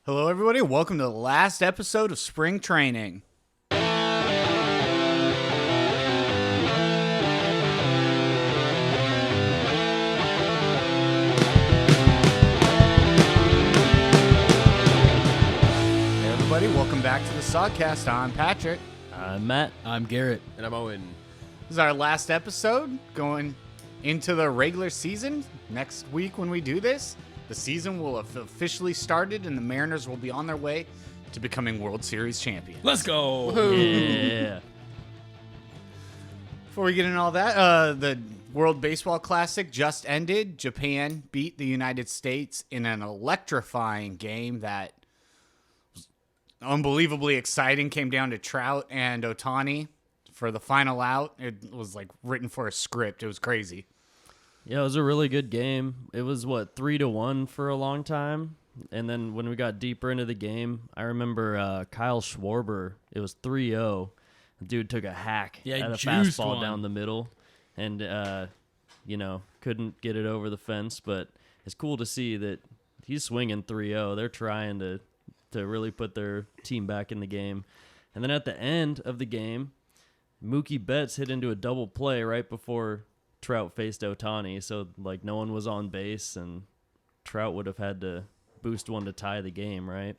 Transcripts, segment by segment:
Hello, everybody. Welcome to the last episode of Spring Training. Hey, everybody. Welcome back to the Sogcast. I'm Patrick. I'm Matt. I'm Garrett. And I'm Owen. This is our last episode going into the regular season. Next week when we do this, the season will have officially started and the Mariners will be on their way to becoming World Series champions. Let's go. Yeah. Before we get into all that, the World Baseball Classic just ended. Japan beat the United States in an electrifying game that was unbelievably exciting. Came down to Trout and Ohtani for the final out. It was like written for a script. It was crazy. Yeah, it was a really good game. It was, 3-1 for a long time? And then when we got deeper into the game, I remember Kyle Schwarber, it was 3-0. The dude took a hack at a fastball down the middle and, couldn't get it over the fence. But it's cool to see that he's swinging 3-0. They're trying to really put their team back in the game. And then at the end of the game, Mookie Betts hit into a double play right before Trout faced Ohtani, so no one was on base, and Trout would have had to boost one to tie the game, right?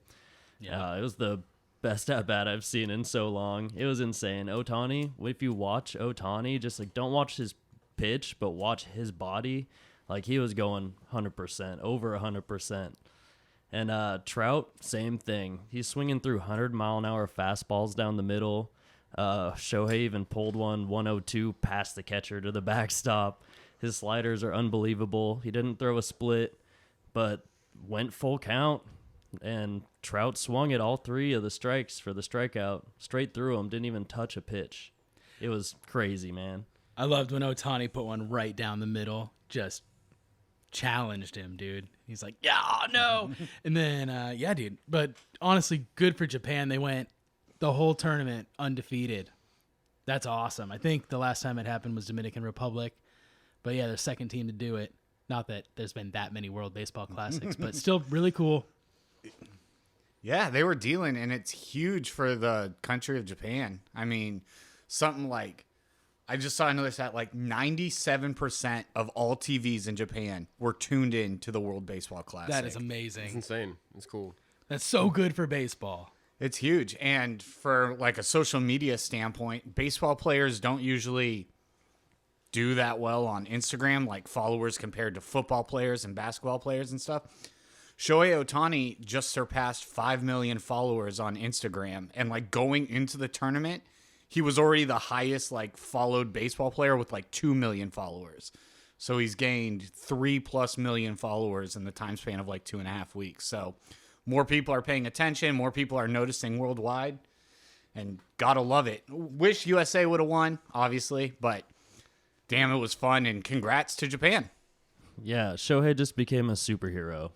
Yeah, it was the best at bat I've seen in so long. It was insane. Ohtani, if you watch Ohtani, just don't watch his pitch, but watch his body. He was going 100%, over 100%. And Trout, same thing. He's swinging through 100-mile-an-hour fastballs down the middle. Shohei even pulled one 102 past the catcher to the backstop. His sliders are unbelievable. He didn't throw a split, but went full count, and Trout swung at all three of the strikes for the strikeout, straight through him, didn't even touch a pitch. It was crazy, man. I loved when Ohtani put one right down the middle, just challenged him, dude. He's like, yeah, no. And then, dude. But honestly, good for Japan. They went the whole tournament undefeated. That's awesome. I think the last time it happened was Dominican Republic. But yeah, they're second team to do it. Not that there's been that many World Baseball Classics, but still really cool. Yeah, they were dealing, and it's huge for the country of Japan. I mean, something like, I just saw another stat, 97% of all TVs in Japan were tuned in to the World Baseball Classic. That is amazing. It's insane. It's cool. That's so good for baseball. It's huge. And for a social media standpoint, baseball players don't usually do that well on Instagram, followers compared to football players and basketball players and stuff. Shohei Ohtani just surpassed 5 million followers on Instagram. And going into the tournament, he was already the highest followed baseball player with 2 million followers. So he's gained 3+ million followers in the time span of 2.5 weeks. So more people are paying attention. More people are noticing worldwide. And gotta love it. Wish USA would have won, obviously. But damn, it was fun. And congrats to Japan. Yeah, Shohei just became a superhero.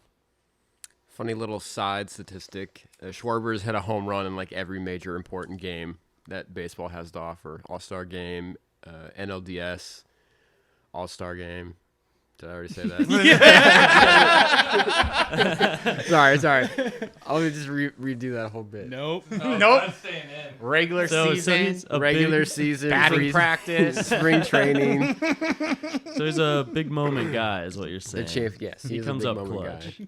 Funny little side statistic. Schwarber's had a home run in every major important game that baseball has to offer. All-Star Game, NLDS, All-Star Game. Did I already say that? Sorry. I'll just redo that whole bit. Nope. Nope. Regular season, season, batting practice, spring training. So he's a big moment guy, is what you're saying. Yes, he is comes a big up moment clutch. guy.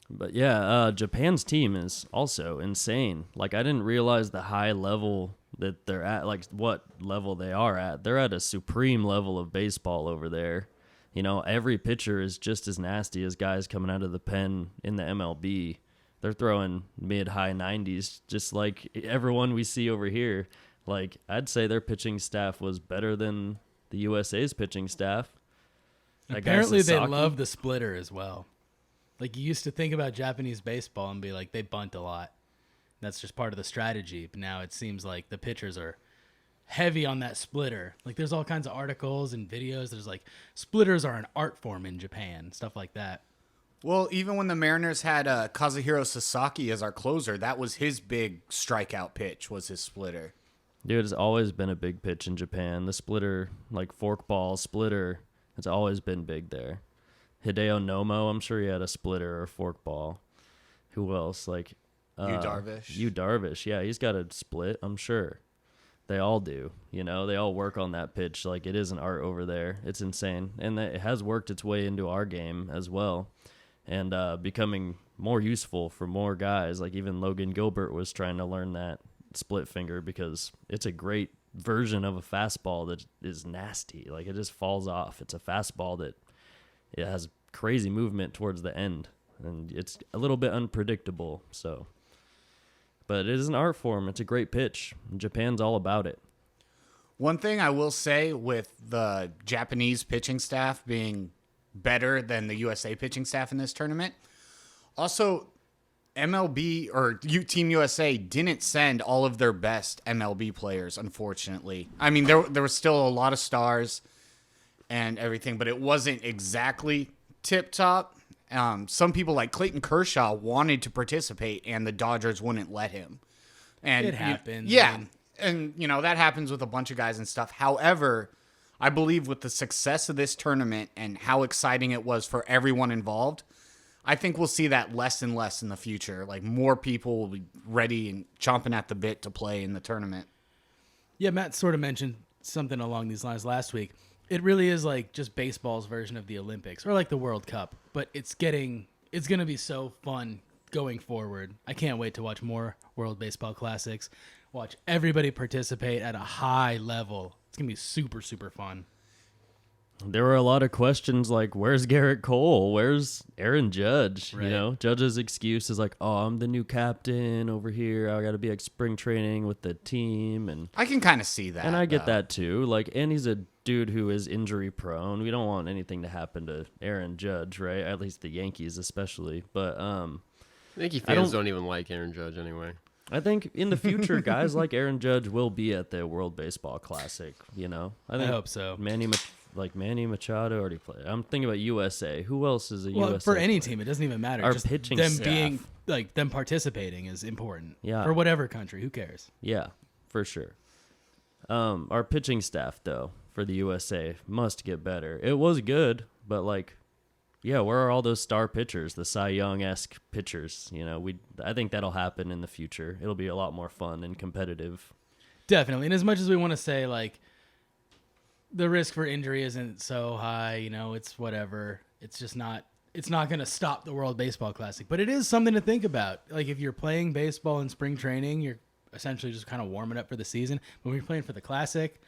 But yeah, Japan's team is also insane. I didn't realize the high level that they're at, what level they are at. They're at a supreme level of baseball over there. Every pitcher is just as nasty as guys coming out of the pen in the MLB. They're throwing mid-high 90s, just like everyone we see over here. I'd say their pitching staff was better than the USA's pitching staff. Apparently they love the splitter as well. You used to think about Japanese baseball and be they bunt a lot. That's just part of the strategy. But now it seems like the pitchers are heavy on that splitter. There's all kinds of articles and videos. There's splitters are an art form in Japan, stuff like that. Well, even when the Mariners had Kazuhiro Sasaki as our closer, that was his big strikeout pitch, was his splitter. Dude, it's always been a big pitch in Japan. The splitter, forkball, splitter, it's always been big there. Hideo Nomo, I'm sure he had a splitter or forkball. who else? Like Darvish. Yu Darvish. Yeah, he's got a split, I'm sure. They all do. You know, they all work on that pitch. Like, it is an art over there. It's insane. And it has worked its way into our game as well, and becoming more useful for more guys. Like, even Logan Gilbert was trying to learn that split finger because it's a great version of a fastball that is nasty. Like, it just falls off. It's a fastball that it has crazy movement towards the end, and it's a little bit unpredictable. So, but it is an art form. It's a great pitch. Japan's all about it. One thing I will say with the Japanese pitching staff being better than the USA pitching staff in this tournament, also MLB or Team USA didn't send all of their best MLB players, unfortunately. I mean, there was still a lot of stars and everything, but it wasn't exactly tip-top. Some people like Clayton Kershaw wanted to participate, and the Dodgers wouldn't let him. And It happens. Yeah, and that happens with a bunch of guys and stuff. However, I believe with the success of this tournament and how exciting it was for everyone involved, I think we'll see that less and less in the future. Like, more people will be ready and chomping at the bit to play in the tournament. Yeah, Matt sort of mentioned something along these lines last week. It really is like just baseball's version of the Olympics or like the World Cup, but it's going to be so fun going forward. I can't wait to watch more World Baseball Classics, watch everybody participate at a high level. It's going to be super, super fun. There were a lot of questions like, where's Garrett Cole? Where's Aaron Judge? Right. You know, Judge's excuse is like, oh, I'm the new captain over here. I got to be at spring training with the team. And I can kind of see that. I get though. that too. Like, and he's a dude who is injury prone. We don't want anything to happen to Aaron Judge, right? At least the Yankees especially. But Yankee fans don't even like Aaron Judge anyway. I think in the future, guys like Aaron Judge will be at the World Baseball Classic, you know? I hope so. Manny Machado already played. I'm thinking about USA. Who else is a USA For any player? team, it doesn't even matter. Our Just pitching them staff. being like them participating is important. Yeah. For whatever country, who cares? Yeah, for sure. Our pitching staff, though, for the USA must get better. It was good, but like, yeah, where are all those star pitchers, the Cy Young-esque pitchers? You know, I think that'll happen in the future. It'll be a lot more fun and competitive. Definitely. And as much as we want to say like the risk for injury isn't so high, it's whatever. It's just not. It's not going to stop the World Baseball Classic, but it is something to think about. Like, if you're playing baseball in spring training, you're essentially just kind of warming up for the season. But when you're playing for the Classic,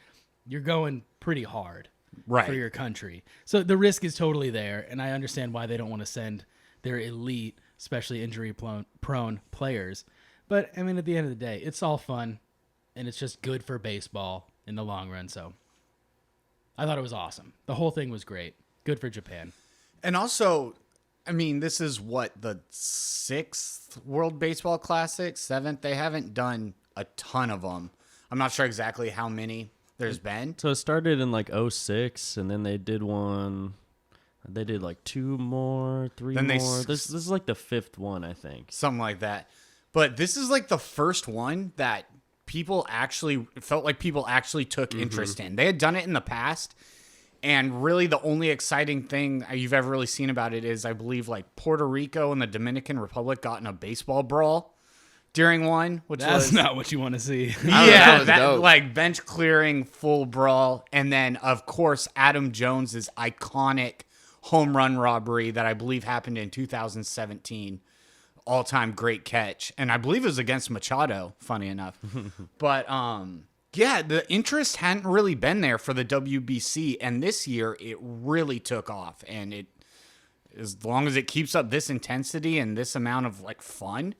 you're going pretty hard for your country. So the risk is totally there, and I understand why they don't want to send their elite, especially injury-prone players. But, I mean, at the end of the day, it's all fun, and it's just good for baseball in the long run. So I thought it was awesome. The whole thing was great. Good for Japan. And also, I mean, this is the 6th World Baseball Classic, 7th. They haven't done a ton of them. I'm not sure exactly how many there's been. So it started in like 06, and then they did one. They did like 2 more, 3 Then more. This is like the 5th one, I think. Something like that. But this is like the first one that people actually took interest in. They had done it in the past. And really the only exciting thing you've ever really seen about it is, I believe, like Puerto Rico and the Dominican Republic got in a baseball brawl during one, which That's was not what you want to see. yeah, that was dope. like bench clearing, full brawl. And then, of course, Adam Jones's iconic home run robbery that I believe happened in 2017. All-time great catch. And I believe it was against Machado, funny enough. But, yeah, the interest hadn't really been there for the WBC, and this year it really took off. And as long as it keeps up this intensity and this amount of like fun,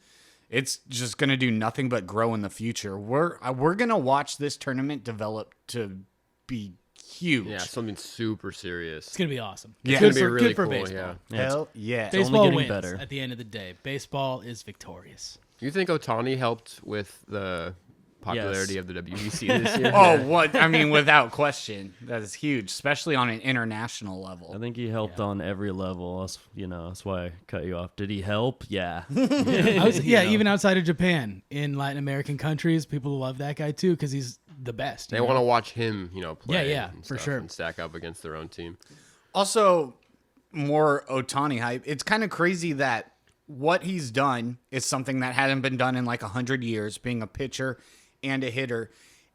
it's just going to do nothing but grow in the future. We're going to watch this tournament develop to be huge. Yeah, something super serious. It's going to be awesome. Yeah. Good It's for, gonna be really good for cool, baseball. yeah. Hell yeah. Baseball getting wins better. at the end of the day. Baseball is victorious. You think Otani helped with the popularity Yes. of the WBC this year? Oh, what? I mean, without question, that is huge, especially on an international level. I think he helped on every level. That's why I cut you off. Did he help? Yeah. Even outside of Japan, in Latin American countries, people love that guy too because he's the best. They want to watch him, play. Yeah, and for stuff sure. and stack up against their own team. Also, more Otani hype. It's kind of crazy that what he's done is something that hadn't been done in like 100 years, being a pitcher and a hitter.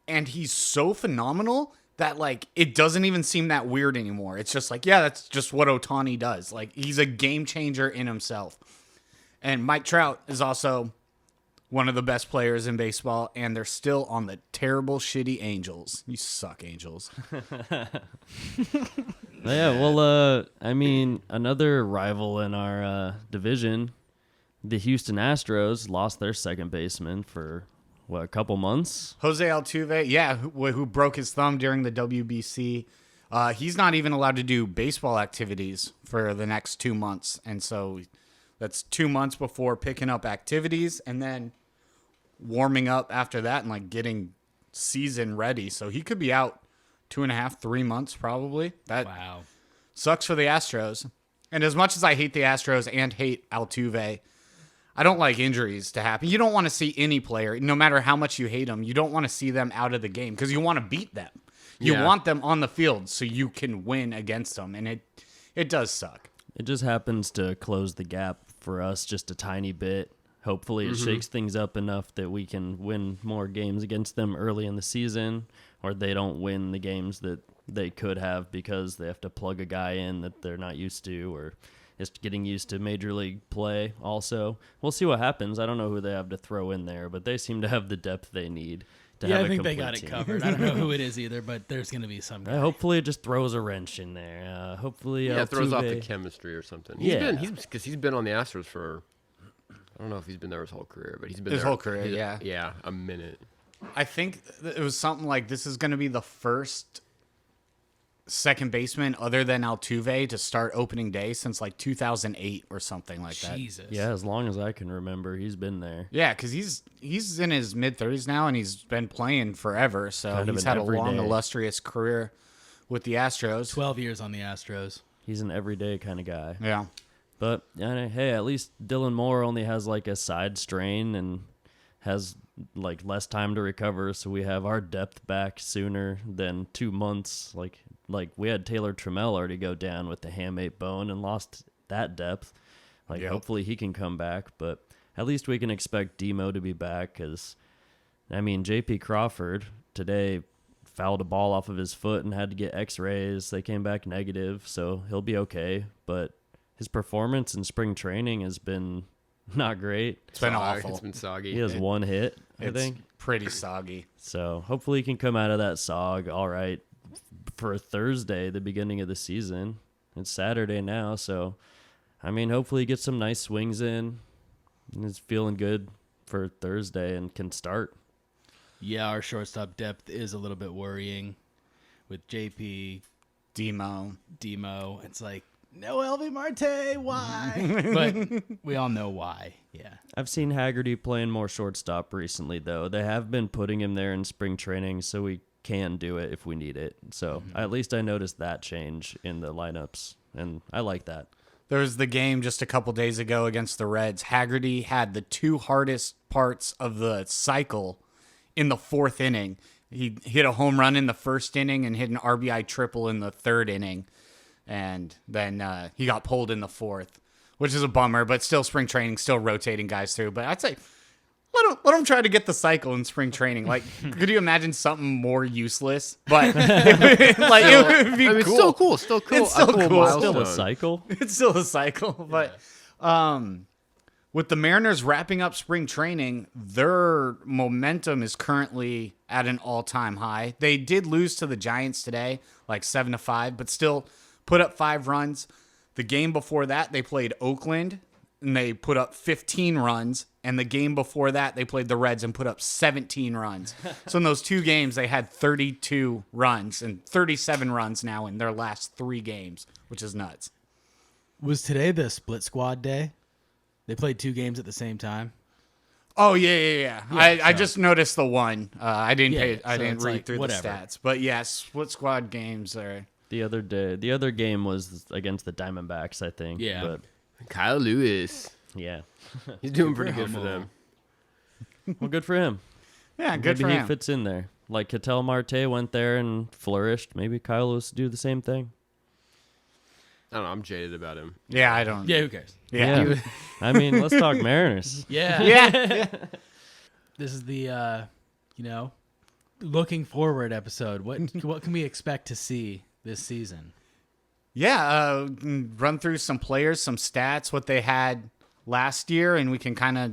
And he's so phenomenal that like it doesn't even seem that weird anymore. It's just like, yeah, that's just what Ohtani does. Like he's a game changer in himself. And Mike Trout is also one of the best players in baseball, and they're still on the terrible, shitty Angels. You suck, Angels. Yeah, well, I mean, another rival in our division, the Houston Astros, lost their second baseman for, a couple months? Jose Altuve, yeah, who broke his thumb during the WBC. He's not even allowed to do baseball activities for the next 2 months. And so that's 2 months before picking up activities and then warming up after that and like getting season ready. So he could be out 2.5, 3 months probably. That Wow. sucks for the Astros. And as much as I hate the Astros and hate Altuve, I don't like injuries to happen. You don't want to see any player, no matter how much you hate them, you don't want to see them out of the game because you want to beat them. You want them on the field so you can win against them, and it does suck. It just happens to close the gap for us just a tiny bit. Hopefully it shakes things up enough that we can win more games against them early in the season, or they don't win the games that they could have because they have to plug a guy in that they're not used to, or just getting used to major league play also. We'll see what happens. I don't know who they have to throw in there, but they seem to have the depth they need to have I a think they complete got it team. covered. I don't know who it is either, but there's going to be some guy. Hopefully it just throws a wrench in there. Hopefully Yeah, it throws off the Altuve- chemistry or something. Yeah. He's been on the Astros for, I don't know if he's been there his whole career, but he's been His there whole career, yeah. Yeah, a minute. I think it was something like this is going to be the first second baseman other than Altuve to start opening day since like 2008 or something like that. Jesus. Yeah, as long as I can remember, he's been there. Yeah, because he's in his mid-30s now, and he's been playing forever. So Kind of he's an had a long, everyday. illustrious career with the Astros. 12 years on the Astros. He's an everyday kind of guy. Yeah. But hey, at least Dylan Moore only has like a side strain and has like less time to recover, so we have our depth back sooner than 2 months. Like we had Taylor Trammell already go down with the hamate bone and lost that depth. Like hopefully he can come back, but at least we can expect Demo to be back because, I mean, J.P. Crawford today fouled a ball off of his foot and had to get x-rays. They came back negative, so he'll be okay, but his performance in spring training has been not great. It's been awful. It's been soggy. He has one hit, I It's think. pretty soggy. So hopefully he can come out of that SOG all right for Thursday, the beginning of the season. It's Saturday now, so I mean, hopefully he gets some nice swings in and is feeling good for Thursday and can start. Yeah, our shortstop depth is a little bit worrying with JP, Demo. Demo. It's like, no Elvie Marte, why? But we all know why. Yeah. I've seen Haggerty playing more shortstop recently, though. They have been putting him there in spring training, so we can do it if we need it. So at least I noticed that change in the lineups, and I like that. There was the game just a couple days ago against the Reds. Haggerty had the two hardest parts of the cycle in the fourth inning. He hit a home run in the first inning and hit an RBI triple in the third inning. And then he got pulled in the fourth, which is a bummer, but still spring training, still rotating guys through. But I'd say let him try to get the cycle in spring training. Like, could you imagine something more useless? But it would be I mean, cool. still cool. Still cool. It's still a cool. cool. Still a milestone. cycle. It's still a cycle, but with the Mariners wrapping up spring training, their momentum is currently at an all-time high. They did lose to the Giants today, like 7-5, but still put up 5 runs. The game before that, they played Oakland, and they put up 15 runs. And the game before that, they played the Reds and put up 17 runs. So in those 2 games, they had 32 runs and 37 runs now in their last 3 games, which is nuts. Was today the split squad day? They played 2 games at the same time. Oh yeah. I just noticed the one. I didn't Yeah, I so didn't it's read like, through whatever. the stats, but yes, split squad games are. The other game was against the Diamondbacks, I think. Yeah. But Kyle Lewis. yeah. He's doing pretty for good for Hummel. Well, good for him. Yeah, good Maybe for he him. fits in there. Like Ketel Marte went there and flourished. Maybe Kyle Lewis do the same thing. I don't know. I'm jaded about him. Yeah, I don't. Yeah, who cares? Yeah. I mean, let's talk Mariners. Yeah. Yeah. This is the looking forward episode. What can we expect to see this season? Yeah, run through some players, some stats, what they had last year, and we can kind of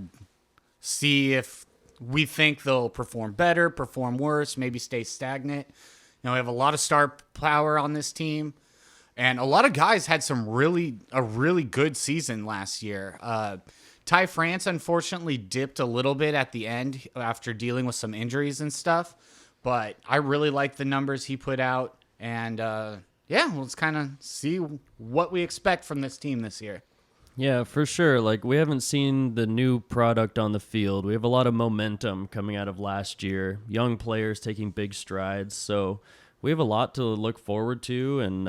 see if we think they'll perform better, perform worse, maybe stay stagnant. We have a lot of star power on this team, and a lot of guys had a really good season last year. Ty France unfortunately dipped a little bit at the end after dealing with some injuries and stuff, but I really like the numbers he put out, and let's kind of see what we expect from this team this year. Yeah, for sure. Like, we haven't seen the new product on the field. We have a lot of momentum coming out of last year. Young players taking big strides. So we have a lot to look forward to, and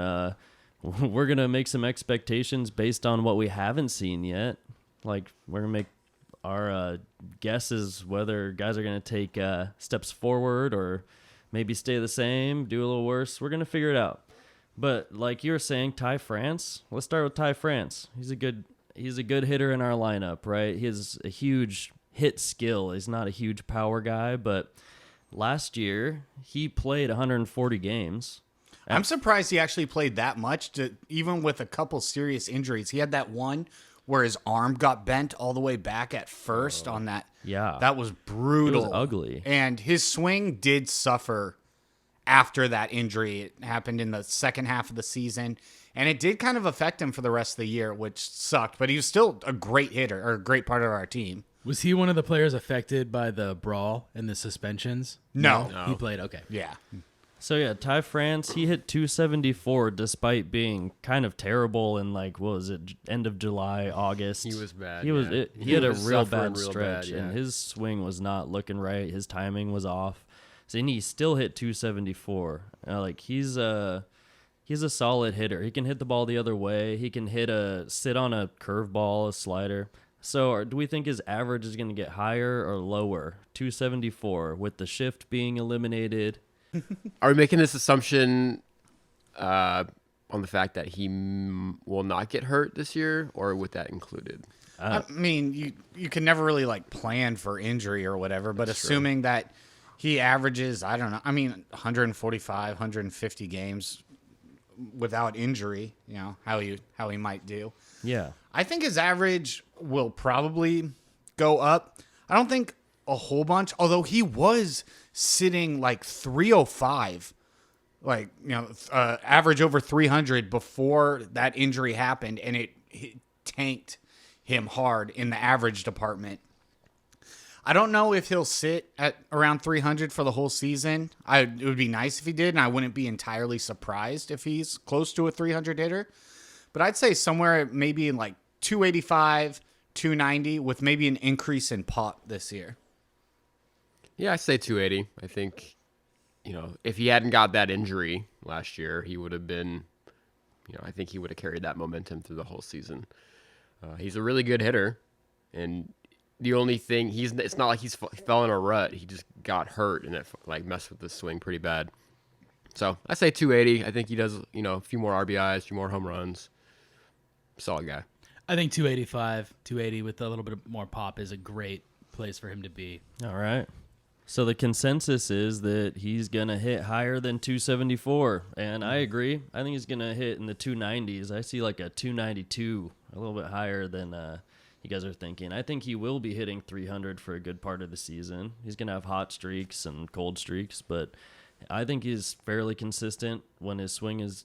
we're going to make some expectations based on what we haven't seen yet. Like, we're going to make our guesses whether guys are going to take steps forward or maybe stay the same, do a little worse. We're going to figure it out. But like you were saying, Ty France. Let's start with Ty France. He's a good hitter in our lineup, right? He has a huge hit skill. He's not a huge power guy, but last year he played 140 games. I'm surprised he actually played that much, even with a couple serious injuries. He had that one where his arm got bent all the way back at first on that. Yeah. That was brutal. It was ugly. And his swing did suffer after that injury. It happened in the second half of the season, and it did kind of affect him for the rest of the year, which sucked. But he was still a great hitter, or a great part of our team. Was he one of the players affected by the brawl and the suspensions? No. He played, okay. Yeah. So yeah, Ty France, he hit 274 despite being kind of terrible in end of July, August. He was bad. He had a was real suffering bad real stretch, bad, yeah. and his swing was not looking right. His timing was off. And he still hit 274. He's a solid hitter. He can hit the ball the other way. He can sit on a curveball, a slider. So do we think his average is going to get higher or lower? 274 with the shift being eliminated. Are we making this assumption on the fact that he will not get hurt this year, or with that included? I mean, you can never really plan for injury or whatever, but assuming that he averages, I don't know, 145, 150 games without injury, how he might do. Yeah. I think his average will probably go up. I don't think a whole bunch, although he was sitting 305, average over 300 before that injury happened, and it tanked him hard in the average department. I don't know if he'll sit at around 300 for the whole season. It would be nice if he did, and I wouldn't be entirely surprised if he's close to a 300 hitter. But I'd say somewhere maybe in 285, 290 with maybe an increase in pop this year. Yeah, I say 280. I think, if he hadn't got that injury last year, he would have been, I think he would have carried that momentum through the whole season. He's a really good hitter, and the only thing it's not like he fell in a rut. He just got hurt and it messed with the swing pretty bad. So I say 280. I think he does, a few more RBIs, a few more home runs. Solid guy. I think 285, 280 with a little bit more pop is a great place for him to be. All right. So the consensus is that he's going to hit higher than 274, and I agree. I think he's going to hit in the 290s. I see a 292, a little bit higher than you guys are thinking. I think he will be hitting 300 for a good part of the season. He's going to have hot streaks and cold streaks, but I think he's fairly consistent when his swing is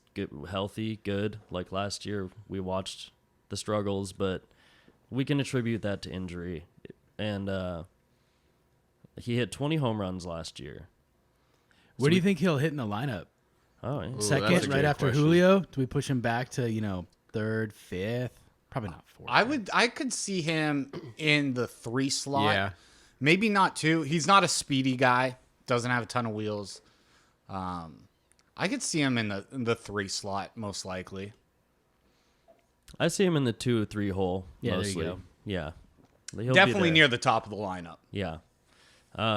healthy, good. Like last year, we watched the struggles, but we can attribute that to injury. And he hit 20 home runs last year. Where do you think he'll hit in the lineup? Oh, yeah. Ooh, that's Second, a right good after question. Julio? Do we push him back to, third, fifth? Probably not fourth. I could see him in the 3 slot. Yeah. Maybe not 2. He's not a speedy guy. Doesn't have a ton of wheels. I could see him in the 3 slot most likely. I see him in the 2 or 3 hole. Yeah, mostly. there you go. Yeah. He'll be Definitely there. near the top of the lineup. Yeah.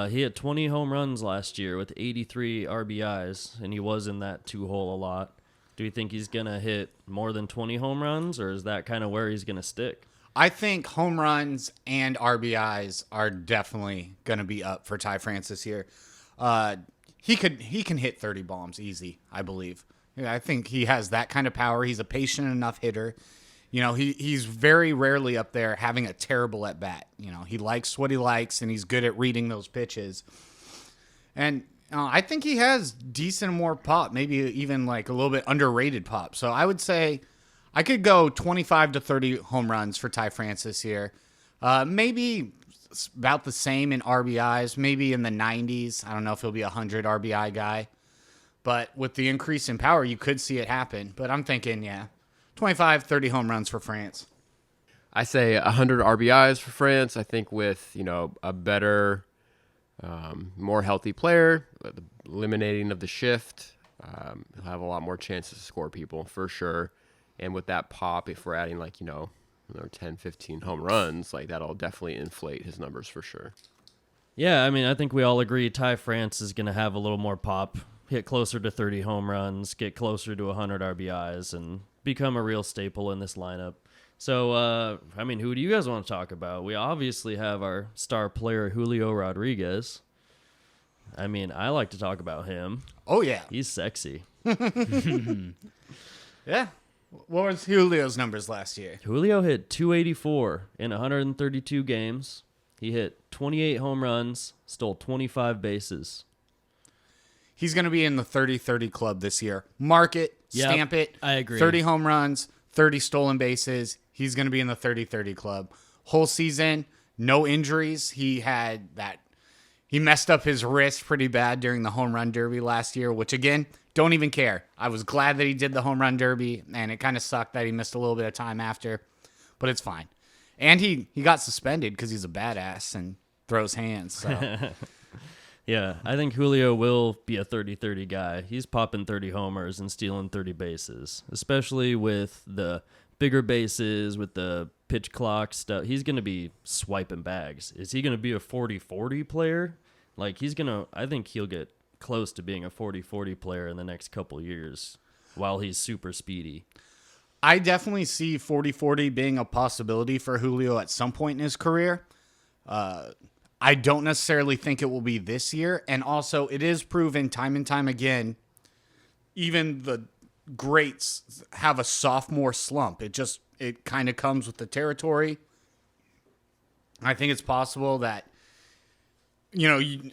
He had 20 home runs last year with 83 RBIs, and he was in that 2 hole a lot. Do you think he's going to hit more than 20 home runs, or is that kind of where he's going to stick? I think home runs and RBIs are definitely going to be up for Ty France here. He can hit 30 bombs easy, I believe. Yeah, I think he has that kind of power. He's a patient enough hitter. You know, he's very rarely up there having a terrible at bat. You know, he likes what he likes, and he's good at reading those pitches. And I think he has decent more pop, maybe even like a little bit underrated pop. So I would say I could go 25 to 30 home runs for Ty France this year. Maybe about the same in RBIs, maybe in the 90s. I don't know if he'll be a 100 RBI guy. But with the increase in power, you could see it happen. But I'm thinking, 25, 30 home runs for France. I say 100 RBIs for France. I think with, a better, more healthy player, the eliminating of the shift, he'll have a lot more chances to score people for sure. And with that pop, if we're adding 10, 15 home runs, that'll definitely inflate his numbers for sure. Yeah, I mean, I think we all agree Ty France is going to have a little more pop, hit closer to 30 home runs, get closer to 100 RBIs, and become a real staple in this lineup. So, who do you guys want to talk about? We obviously have our star player, Julio Rodriguez. I like to talk about him. Oh, yeah. He's sexy. Yeah. What was Julio's numbers last year? Julio hit 284 in 132 games. He hit 28 home runs, stole 25 bases. He's going to be in the 30-30 club this year. Mark it, stamp it. I agree. 30 home runs, 30 stolen bases. He's going to be in the 30-30 club. Whole season, no injuries. He messed up his wrist pretty bad during the home run derby last year, which, again, don't even care. I was glad that he did the home run derby, and it kind of sucked that he missed a little bit of time after, but it's fine. And he got suspended because he's a badass and throws hands. So. Yeah, I think Julio will be a 30-30 guy. He's popping 30 homers and stealing 30 bases, especially with the bigger bases, with the pitch clock stuff. He's going to be swiping bags. Is he going to be a 40-40 player? I think he'll get close to being a 40-40 player in the next couple years while he's super speedy. I definitely see 40-40 being a possibility for Julio at some point in his career. I don't necessarily think it will be this year. And also, it is proven time and time again, even the greats have a sophomore slump. It kind of comes with the territory. I think it's possible that, you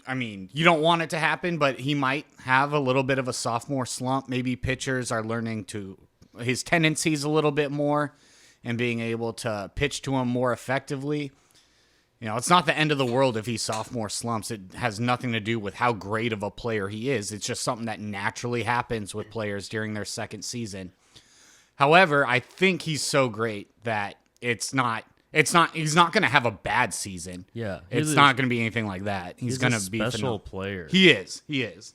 don't want it to happen, but he might have a little bit of a sophomore slump. Maybe pitchers are learning his tendencies a little bit more and being able to pitch to him more effectively. It's not the end of the world if he sophomore slumps. It has nothing to do with how great of a player he is. It's just something that naturally happens with players during their second season. However, I think he's so great that he's not going to have a bad season. Yeah. It's not going to be anything like that. He's going to be a special player. He is.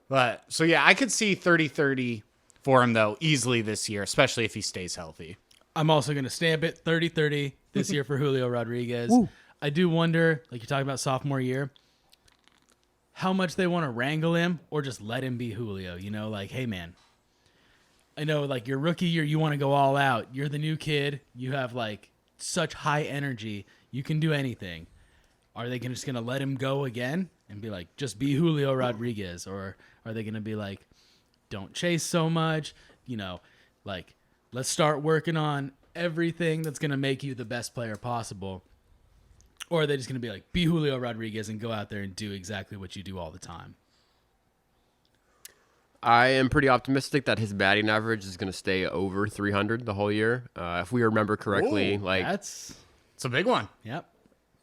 But so yeah, I could see 30-30 for him though easily this year, especially if he stays healthy. I'm also going to stamp it 30-30 this year for Julio Rodriguez. Woo. I do wonder, like you're talking about sophomore year, how much they want to wrangle him or just let him be Julio. Hey, man, I know your rookie year, you want to go all out. You're the new kid. You have such high energy. You can do anything. Are they just going to let him go again and be just be Julio Rodriguez? Or are they going to be don't chase so much, let's start working on everything that's going to make you the best player possible? Or are they just going to be Julio Rodriguez and go out there and do exactly what you do all the time? I am pretty optimistic that his batting average is going to stay over 300 the whole year. If we remember correctly, it's a big one. Yep.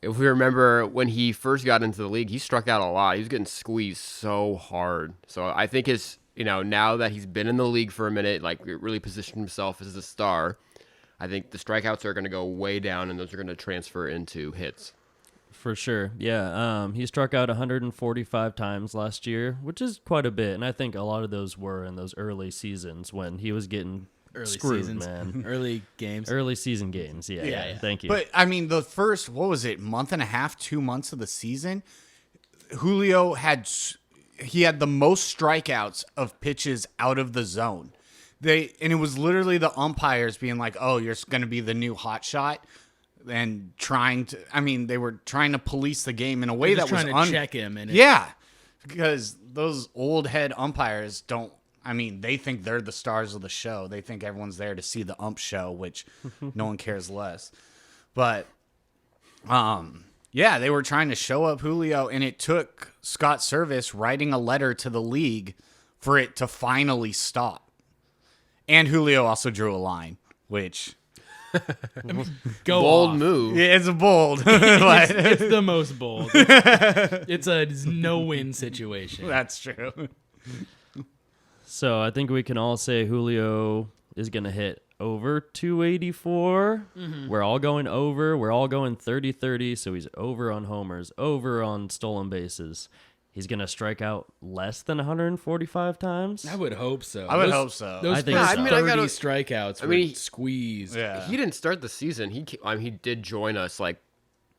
If we remember when he first got into the league, he struck out a lot. He was getting squeezed so hard. So I think now that he's been in the league for a minute, really positioned himself as a star, I think the strikeouts are going to go way down, and those are going to transfer into hits. For sure, yeah. He struck out 145 times last year, which is quite a bit, and I think a lot of those were in those early seasons when he was getting screwed, man. Early games. Early season games, yeah. Thank you. But, the first, month and a half, 2 months of the season, Julio had the most strikeouts of pitches out of the zone. it was literally the umpires being like, "Oh, you're going to be the new hot shot," and they were trying to police the game in a way They're that just was trying to check him. And Yeah, because those old head umpires don't. They think they're the stars of the show. They think everyone's there to see the ump show, which no one cares less. But, yeah, they were trying to show up Julio, and it took Scott Service writing a letter to the league for it to finally stop. And Julio also drew a line, which... Go Bold off. move. Yeah, it's a bold. It's the most bold. It's a no-win situation. That's true. So I think we can all say Julio is going to hit over 284. We're all going over. We're all going 30-30. So he's over on homers, over on stolen bases. He's going to strike out less than 145 times. I would hope so. I would hope so. Those I think first so. I mean, 30 strikeouts were squeezed. Yeah. He didn't start the season. He did join us like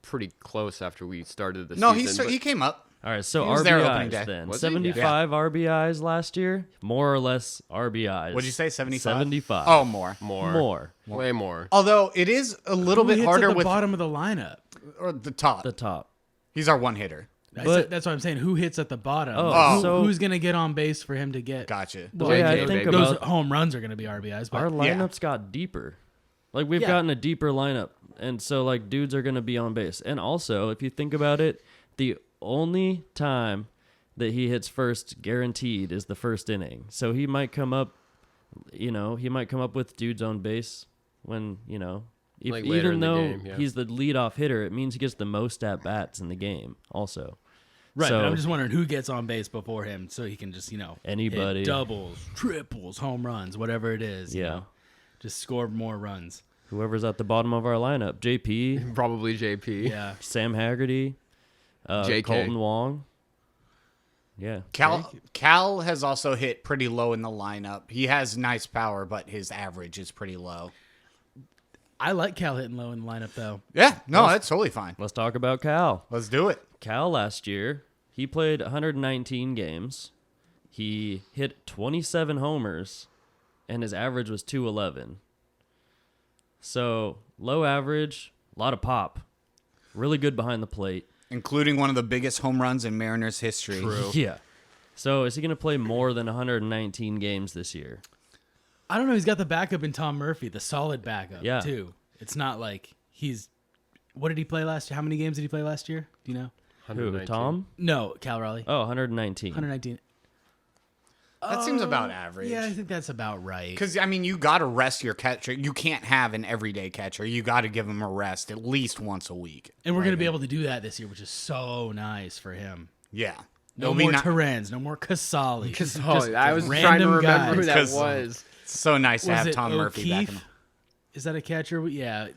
pretty close after we started the No, season. he came up. All right, so He was there opening RBIs day. then. Was he? 75 RBIs last year, more or less RBIs. What'd you say, 75? 75. Oh, more. More. Way more. Although it is a little Who bit hits harder at the with bottom of the lineup. or the top. The top. He's our one hitter. That's what I'm saying. Who hits at the bottom? So- Who's going to get on base for him to get? Gotcha. The way I JJ, think baby. Those about home runs are going to be RBIs. But our lineups got deeper. Like we've Yeah. gotten a deeper lineup, and so like dudes are going to be on base. And also, if you think about it, the only time that he hits first guaranteed is the first inning. So he might come up, with dudes on base when, Like later even in the though game, yeah. he's the leadoff hitter, it means he gets the most at bats in the game also. right. So but I'm just wondering who gets on base before him, so he can just Anybody. hit doubles, triples, home runs, whatever it is. you Yeah. know. Just score more runs. whoever's at the bottom of our lineup, JP, Probably JP. Yeah. Sam Haggerty, JK. Colton Wong. Yeah. Cal has also hit pretty low in the lineup. He has nice power, but his average is pretty low. I like Cal hitting low in the lineup though. Yeah, no, that's totally fine. Let's talk about Cal. Let's do it. Cal last year, he played 119 games. He hit 27 homers, and his average was 211. So, low average, a lot of pop. Really good behind the plate. Including one of the biggest home runs in Mariners history. Yeah. So, is he going to play more than 119 games this year? I don't know. He's got the backup in Tom Murphy, the solid backup too. It's not like he's. What did he play last year? How many games did he play last year? Do you know? Who, 119. Tom? No, Cal Raleigh. Oh, 119. 119. That seems about average. Yeah, I think that's about right. Because, you got to rest your catcher. You can't have an everyday catcher. You got to give him a rest at least once a week. And we're going to be able to do that this year, which is so nice for him. Yeah. No It'll be more not- Terrens, no more Casali. I was trying to random remember who guys. that 'Cause- was. It's so nice to Was have it Tom Murphy back in O'Keefe? Is that a catcher? Yeah.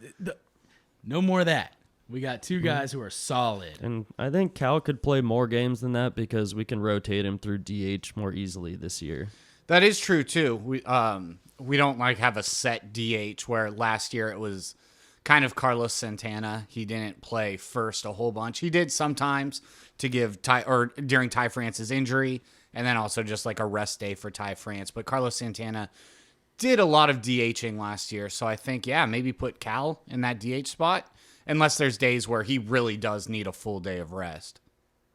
No more of that. We got two guys who are solid. And I think Cal could play more games than that because we can rotate him through DH more easily this year. That is true too. We don't have a set DH where last year it was kind of Carlos Santana. He didn't play first a whole bunch. He did sometimes to give during Ty France's injury, and then also just like a rest day for Ty France. But Carlos Santana did a lot of DHing last year, so I think maybe put Cal in that DH spot unless there's days where he really does need a full day of rest.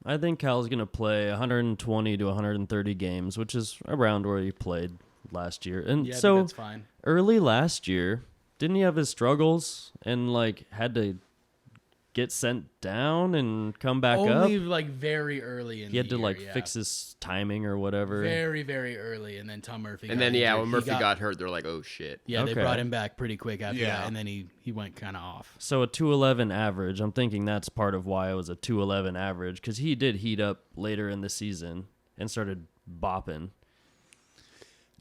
I think Cal's going to play 120 to 130 games, which is around where he played last year. And Yeah, I think so that's fine. early last year, didn't he have his struggles and had to get sent down and come back Only up? very early in He had the to year, yeah. fix his timing or whatever. Very, very early, and then Tom Murphy. And got then injured. when He Murphy got hurt, they're like, oh shit. yeah, they Okay. brought him back pretty quick after Yeah. that, and then he went kind of off. So a 211 average, I'm thinking that's part of why it was a 211 average, because he did heat up later in the season and started bopping.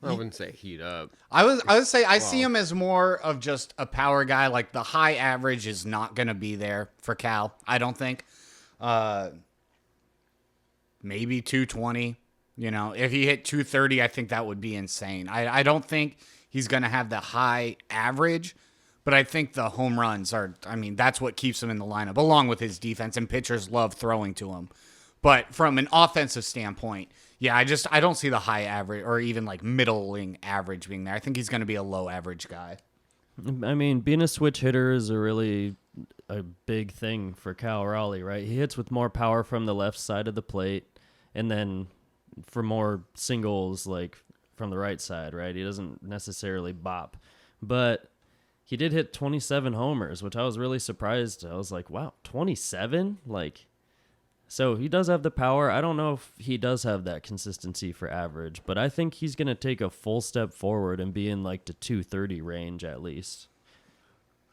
I wouldn't say heat up. I would say I see him as more of just a power guy. Like the high average is not going to be there for Cal. I don't think. Maybe 220. If he hit 230, I think that would be insane. I don't think he's going to have the high average, but I think the home runs are. That's what keeps him in the lineup, along with his defense, and pitchers love throwing to him. But from an offensive standpoint, Yeah, I don't see the high average or even like middling average being there. I think he's going to be a low average guy. I mean, being a switch hitter is a big thing for Cal Raleigh, right? He hits with more power from the left side of the plate, and then for more singles, like from the right side, right? He doesn't necessarily bop. But he did hit 27 homers, which I was really surprised. I was like, wow, 27? Like, so he does have the power. I don't know if he does have that consistency for average, but I think he's going to take a full step forward and be in like the 230 range at least.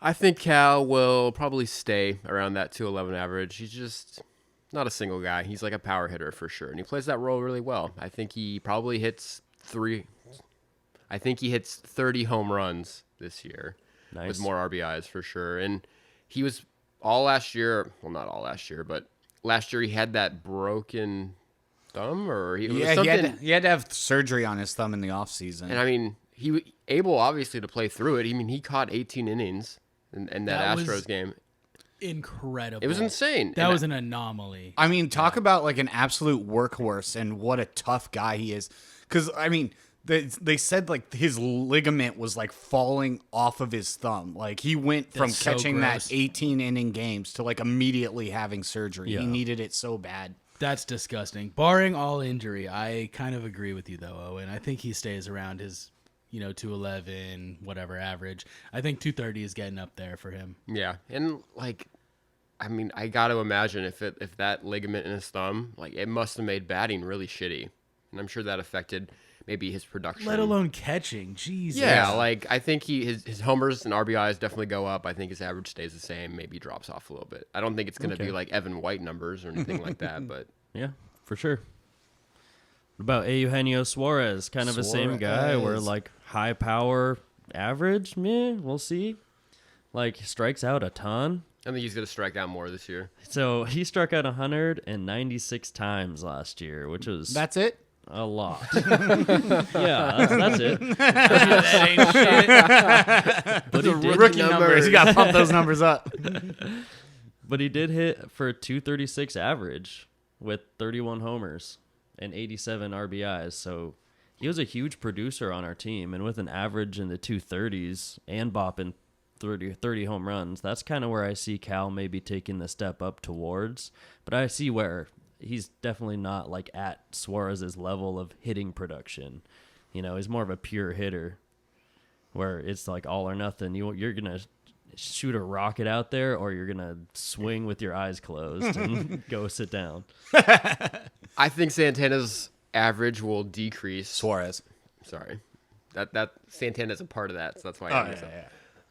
I think Cal will probably stay around that 211 average. He's just not a single guy. He's like a power hitter for sure, and he plays that role really well. I think he probably hits 30 home runs this year. Nice. With more RBIs for sure. And he was all last year, well, not all last year, but last year he had that broken thumb or he was something. He had to have surgery on his thumb in the offseason. And I mean, he was able obviously to play through it. I mean, he caught 18 innings in that Astros game. Incredible. It was insane. That was an anomaly. I mean, talk about like an absolute workhorse and what a tough guy he is. Because, I mean, they said like his ligament was like falling off of his thumb. Like he went from That's so catching gross. that 18 inning games to like immediately having surgery. Yeah. He needed it so bad. That's disgusting. Barring all injury, I kind of agree with you though, Owen. I think he stays around his, 211, whatever average. I think 230 is getting up there for him. Yeah. And like, I mean, I got to imagine if that ligament in his thumb, like it must have made batting really shitty. And I'm sure that affected maybe his production. Let alone catching. Jesus. Yeah, like I think his homers and RBIs definitely go up. I think his average stays the same, maybe drops off a little bit. I don't think it's going to be like Evan White numbers or anything like that, but Yeah, for sure. What about Eugenio Suarez? Kind of the same guy where like high power average, meh, we'll see. Like strikes out a ton. I think he's going to strike out more this year. So he struck out 196 times last year, which was That's it? a lot. Yeah, that's it. That ain't shit. But he did, Rookie numbers. You got to pump those numbers up. but he did hit for 236 average with 31 homers and 87 RBIs. So he was a huge producer on our team. And with an average in the 230s and bopping 30 home runs, that's kind of where I see Cal maybe taking the step up towards. But I see where he's definitely not like at Suarez's level of hitting production. He's more of a pure hitter where it's like all or nothing. You're going to shoot a rocket out there or you're going to swing with your eyes closed and go sit down. I think Santana's average will decrease. Suarez. Sorry. That Santana's a part of that, so that's why Oh, I think so.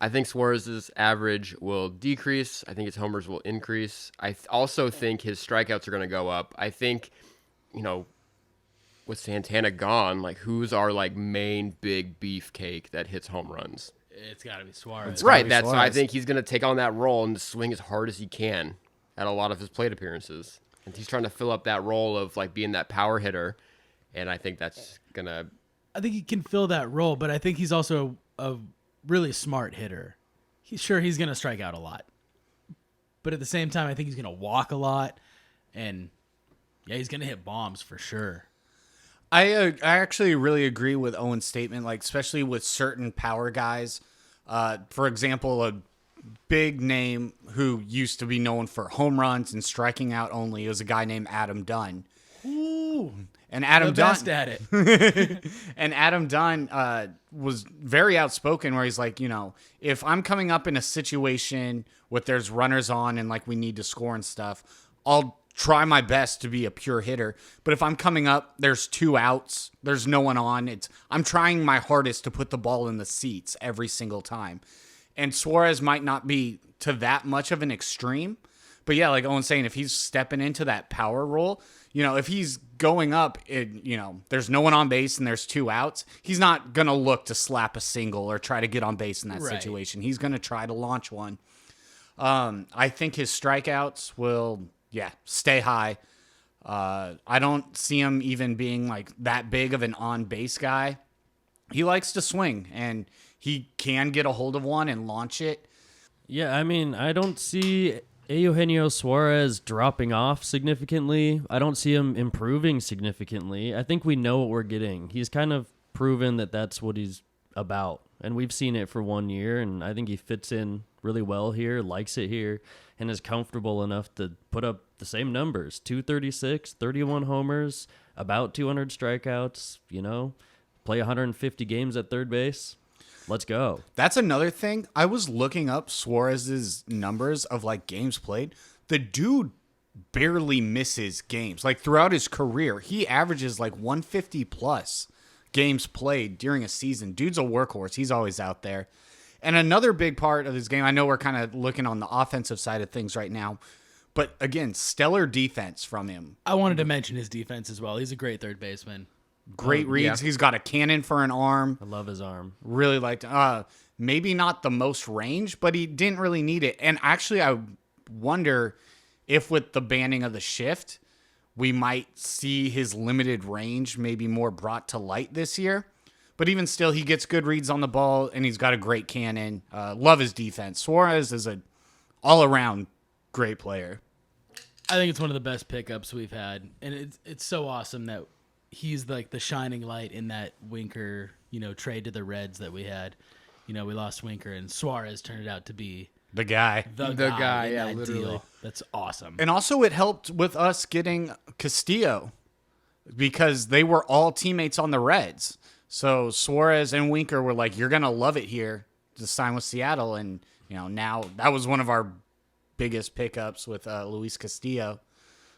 I think Suarez's average will decrease. I think his homers will increase. I also think his strikeouts are going to go up. I think, with Santana gone, like who's our like main big beefcake that hits home runs? It's got to be Suarez. Right. be That's why I Suarez. think he's going to take on that role and swing as hard as he can at a lot of his plate appearances. And he's trying to fill up that role of like being that power hitter. And I think that's going to. I think he can fill that role, but I think he's also a really smart hitter. He's going to strike out a lot. But at the same time, I think he's going to walk a lot. And, yeah, he's going to hit bombs for sure. I actually really agree with Owen's statement, like especially with certain power guys. For example, a big name who used to be known for home runs and striking out only was a guy named Adam Dunn. Ooh. And Adam The best at it. And Adam Dunn was very outspoken where he's like, if I'm coming up in a situation where there's runners on and like we need to score and stuff, I'll try my best to be a pure hitter. But if I'm coming up, there's 2 outs, there's no one on. I'm trying my hardest to put the ball in the seats every single time. And Suarez might not be to that much of an extreme. But yeah, like Owen's saying, if he's stepping into that power role, if he's going up, there's no one on base and there's 2 outs, he's not going to look to slap a single or try to get on base in that Right. situation. He's going to try to launch one. I think his strikeouts will, stay high. I don't see him even being like that big of an on-base guy. He likes to swing, and he can get a hold of one and launch it. Yeah, I mean, I don't see Eugenio Suarez dropping off significantly. I don't see him improving significantly. I think we know what we're getting. He's kind of proven that that's what he's about. And we've seen it for 1 year, and I think he fits in really well here, likes it here, and is comfortable enough to put up the same numbers. 236, 31 homers, about 200 strikeouts, play 150 games at third base. Let's go. That's another thing. I was looking up Suarez's numbers of like games played. The dude barely misses games. Like throughout his career, he averages like 150 plus games played during a season. Dude's a workhorse. He's always out there. And another big part of his game, I know we're kind of looking on the offensive side of things right now, but again, stellar defense from him. I wanted to mention his defense as well. He's a great third baseman. Great reads. Yeah. He's got a cannon for an arm. I love his arm. Really liked maybe not the most range, but he didn't really need it. And actually, I wonder if with the banning of the shift, we might see his limited range maybe more brought to light this year. But even still, he gets good reads on the ball, and he's got a great cannon. Love his defense. Suarez is an all-around great player. I think it's one of the best pickups we've had, and it's so awesome that he's like the shining light in that Winker, trade to the Reds that we had. We lost Winker, and Suarez turned out to be The guy. the guy, guy in yeah, that literally. deal. That's awesome. And also it helped with us getting Castillo because they were all teammates on the Reds. So Suarez and Winker were like, you're going to love it here to sign with Seattle. And, now that was one of our biggest pickups with Luis Castillo.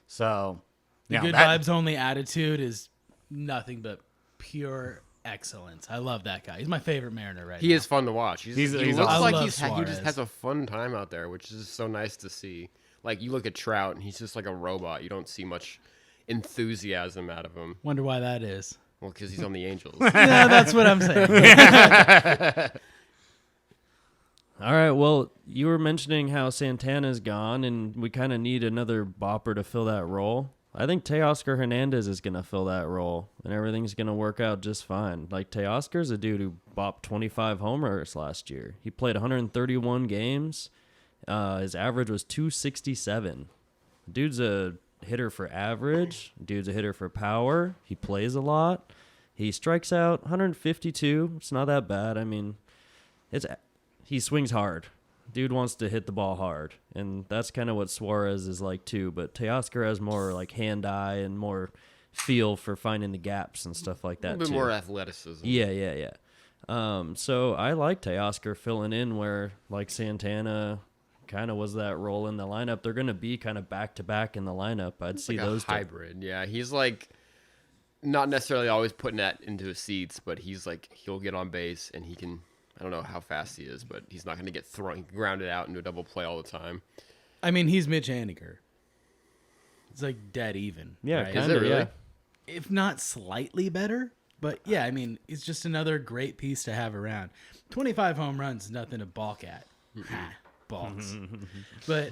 So, The good vibes only attitude is nothing but pure excellence. I love that guy. He's my favorite Mariner right now. He is fun to watch. He He's looks awesome. like I love he Suarez. just has a fun time out there, which is so nice to see. Like, you look at Trout, and he's just like a robot. You don't see much enthusiasm out of him. Wonder why that is. Well, because he's on the Angels. Yeah, that's what I'm saying. All right, well, you were mentioning how Santana's gone, and we kind of need another bopper to fill that role. I think Teoscar Hernandez is going to fill that role, and everything's going to work out just fine. Like, Teoscar's a dude who bopped 25 homers last year. He played 131 games. His average was 267. Dude's a hitter for average. Dude's a hitter for power. He plays a lot. He strikes out 152. It's not that bad. I mean, he swings hard. Dude wants to hit the ball hard, and that's kind of what Suarez is like too. But Teoscar has more like hand-eye and more feel for finding the gaps and stuff like that A little bit too. more athleticism. Yeah. So I like Teoscar filling in where like Santana kind of was that role in the lineup. They're going to be kind of back-to-back in the lineup. I'd see Like those a two. hybrid. Yeah, he's like not necessarily always putting that into his seats, but he's like he'll get on base and he can. I don't know how fast he is, but he's not going to get grounded out into a double play all the time. I mean, he's Mitch Haniger. It's like dead even. Yeah, right? kind it of, really? yeah. If not slightly better. But yeah, I mean, it's just another great piece to have around. 25 home runs is nothing to balk at. Ha, balks. But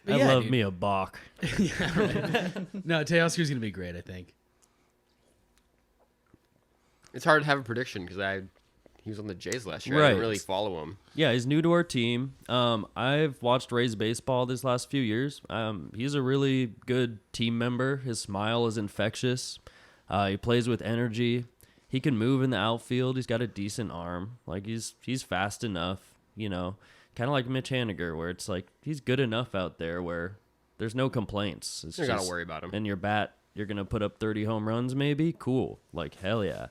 I yeah, love dude. me a balk. Yeah, right. No, Teoscar's going to be great, I think. It's hard to have a prediction because he was on the Jays last year. I Right. didn't really follow him. Yeah, he's new to our team. I've watched Rays baseball this last few years. He's a really good team member. His smile is infectious. He plays with energy. He can move in the outfield. He's got a decent arm. Like he's fast enough, kind of like Mitch Haniger, where it's like he's good enough out there where there's no complaints. It's You got to just- worry about him. And your bat, you're gonna put up 30 home runs, maybe. Cool, like hell yeah.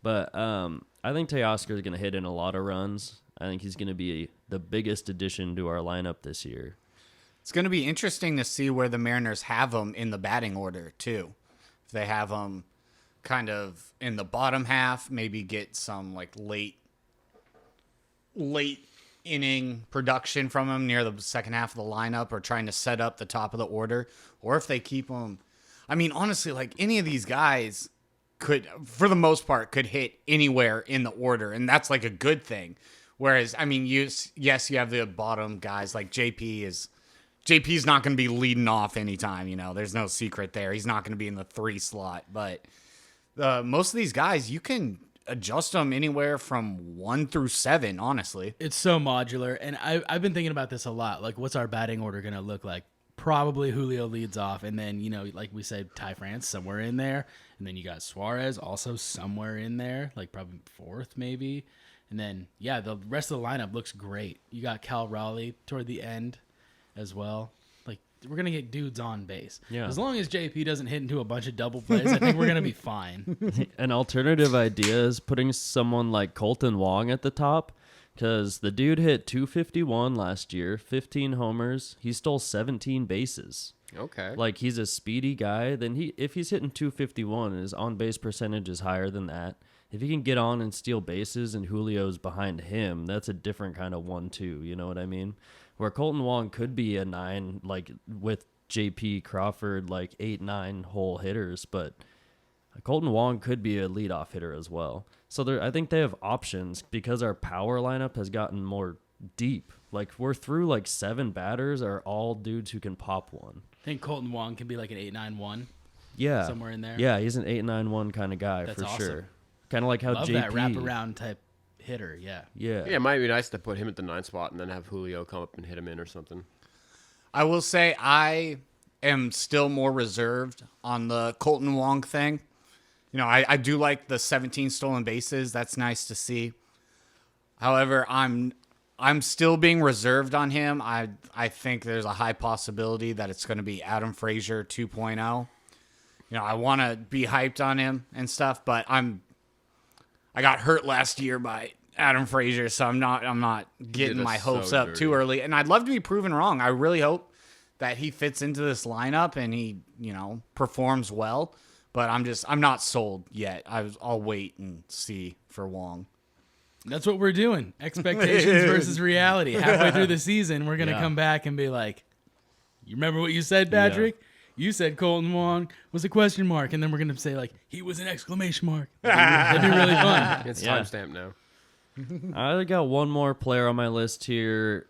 But I think Teoscar is gonna hit in a lot of runs. I think he's gonna be the biggest addition to our lineup this year. It's going to be interesting to see where the Mariners have him in the batting order, too. If they have him kind of in the bottom half, maybe get some like late inning production from him near the second half of the lineup or trying to set up the top of the order. Or if they keep him, I mean, honestly, like any of these guys could, for the most part, could hit anywhere in the order. And that's like a good thing. Whereas, I mean, yes, you have the bottom guys like JP's not going to be leading off anytime, There's no secret there. He's not going to be in the 3 slot. But most of these guys, you can adjust them anywhere from 1 through 7, honestly. It's so modular, and I've been thinking about this a lot. Like, what's our batting order going to look like? Probably Julio leads off, and then, like we said, Ty France somewhere in there, and then you got Suarez also somewhere in there, like probably 4th maybe, and then, yeah, the rest of the lineup looks great. You got Cal Raleigh toward the end as well. Like, we're going to get dudes on base. Yeah. As long as JP doesn't hit into a bunch of double plays, I think we're going to be fine. An alternative idea is putting someone like Colton Wong at the top, because the dude hit 251 last year, 15 homers. He stole 17 bases. Okay. Like, he's a speedy guy. Then if he's hitting 251 and his on-base percentage is higher than that, if he can get on and steal bases and Julio's behind him, that's a different kind of 1-2, you know what I mean? Where Colton Wong could be a 9, like, with JP Crawford, like 8-9 hole hitters, but Colton Wong could be a leadoff hitter as well. So I think they have options because our power lineup has gotten more deep. Like, we're through like 7 batters are all dudes who can pop one. I think Colton Wong can be like an 8-9-1. Yeah. Somewhere in there. Yeah, he's an 8-9-1 kind of guy. That's for awesome. sure. Kind of like how Love JP. that wraparound type hitter, yeah. Yeah. Yeah, it might be nice to put him at the 9 spot and then have Julio come up and hit him in or something. I will say I am still more reserved on the Colton Wong thing. I do like the 17 stolen bases. That's nice to see. However, I'm still being reserved on him. I think there's a high possibility that it's going to be Adam Frazier 2.0. I want to be hyped on him and stuff, but I got hurt last year by Adam Frazier, so I'm not getting my hopes up too early. And I'd love to be proven wrong. I really hope that he fits into this lineup and he, performs well. But I'm not sold yet. I'll wait and see for Wong. That's what we're doing. Expectations versus reality. Halfway through the season, we're going to come back and be like, you remember what you said, Patrick? You said Colton Wong was a question mark. And then we're going to say, like, he was an exclamation mark. That'd be really fun. It's timestamped now. I got one more player on my list here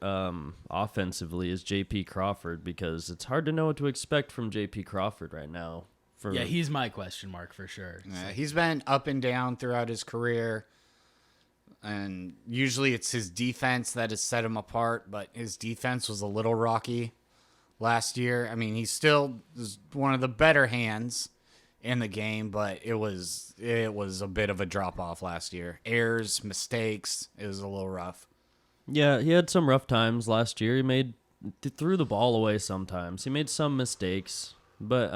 offensively is JP Crawford, because it's hard to know what to expect from JP Crawford right now. Yeah, he's my question mark for sure. Yeah, he's been up and down throughout his career, and usually it's his defense that has set him apart, but his defense was a little rocky last year. I mean, he still is one of the better hands in the game, but it was a bit of a drop-off last year. Errors, mistakes, it was a little rough. Yeah, he had some rough times last year. He threw the ball away sometimes. He made some mistakes. But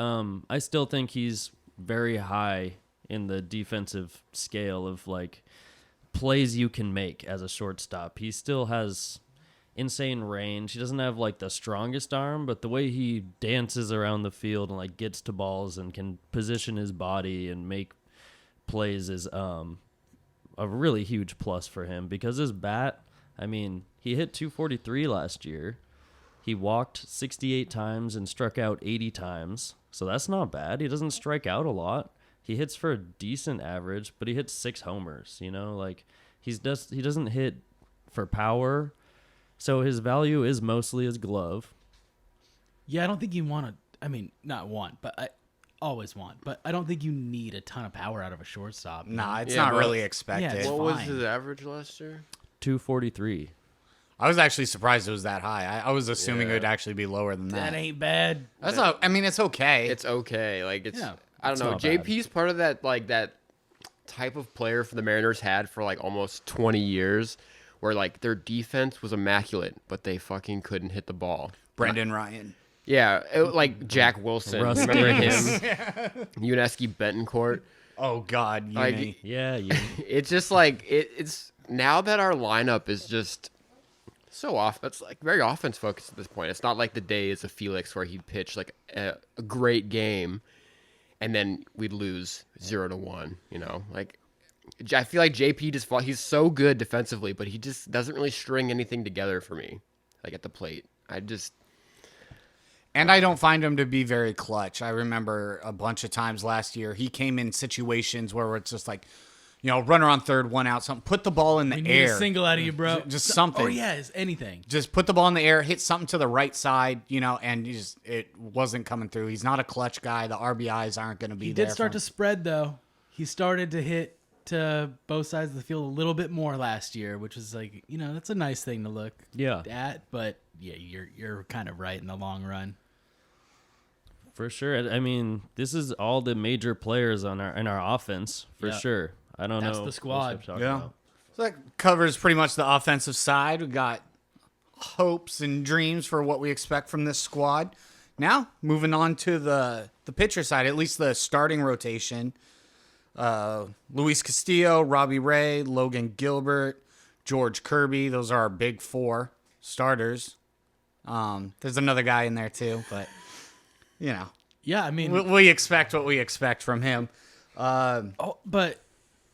I still think he's very high in the defensive scale of, like, plays you can make as a shortstop. He still has insane range. He doesn't have, like, the strongest arm, but the way he dances around the field and, like, gets to balls and can position his body and make plays is a really huge plus for him. Because his bat, I mean, he hit 243 last year. He walked 68 times and struck out 80 times, so that's not bad. He doesn't strike out a lot. He hits for a decent average, but he hits 6 homers, like he doesn't hit for power, so his value is mostly his glove. Yeah, I don't think you want to, but I always want, but I don't think you need a ton of power out of a shortstop. Nah, it's not really expected. Yeah, What was fine. his average last year? 243. I was actually surprised it was that high. I was assuming it would actually be lower than that. That ain't bad. That's not. I mean, it's okay. It's okay. Like, I don't know. not bad. JP's part of that, like, that type of player for the Mariners had for, like, almost 20 years, where, like, their defense was immaculate, but they fucking couldn't hit the ball. Brendan Ryan. Yeah, like Jack Wilson. Russ Remember Davis. him? Yuneski Betancourt. Oh God, Like, Uni. Yeah, It's just like it's now that our lineup is just so off. It's like very offense focused at this point. It's not like the days of Felix where he'd pitch like a great game, and then we'd lose 0-1. Like I feel like JP he's so good defensively, but he just doesn't really string anything together for me, like at the plate. And I don't find him to be very clutch. I remember a bunch of times last year he came in situations where it's just like, runner on third, 1 out, something. Put the ball in the We need air. a single out of you, bro. Just something. Oh, yeah, it's anything. Just put the ball in the air, hit something to the right side, and it wasn't coming through. He's not a clutch guy. The RBIs aren't going to be He there. did start to spread, though. He started to hit to both sides of the field a little bit more last year, which was like, that's a nice thing to look at. But yeah, you're kind of right in the long run. For sure. I mean, this is all the major players in our offense for sure. I don't know. That's the squad. About. So that covers pretty much the offensive side. We got hopes and dreams for what we expect from this squad. Now, moving on to the pitcher side, at least the starting rotation. Luis Castillo, Robbie Ray, Logan Gilbert, George Kirby. Those are our big four starters. There's another guy in there too, but Yeah, I mean, we expect what we expect from him. but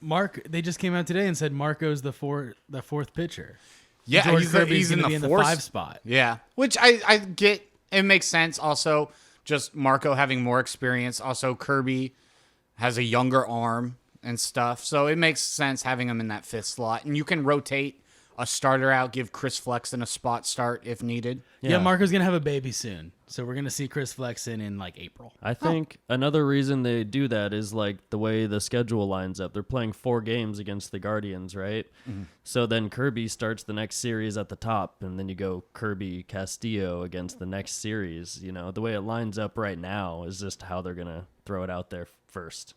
Mark, they just came out today and said Marco's the fourth pitcher. Yeah, George Kirby's he's in gonna the be in fourth the 5 spot. Yeah, which I get. It makes sense. Also, just Marco having more experience. Also, Kirby has a younger arm and stuff, so it makes sense having him in that 5th slot. And you can rotate a starter out, give Chris Flexen a spot start if needed. Yeah, Marco's gonna have a baby soon, so we're gonna see Chris Flexen in like April. I think another reason they do that is like the way the schedule lines up. They're playing 4 games against the Guardians, right? Mm-hmm. So then Kirby starts the next series at the top, and then you go Kirby Castillo against the next series. The way it lines up right now is just how they're gonna throw it out there first.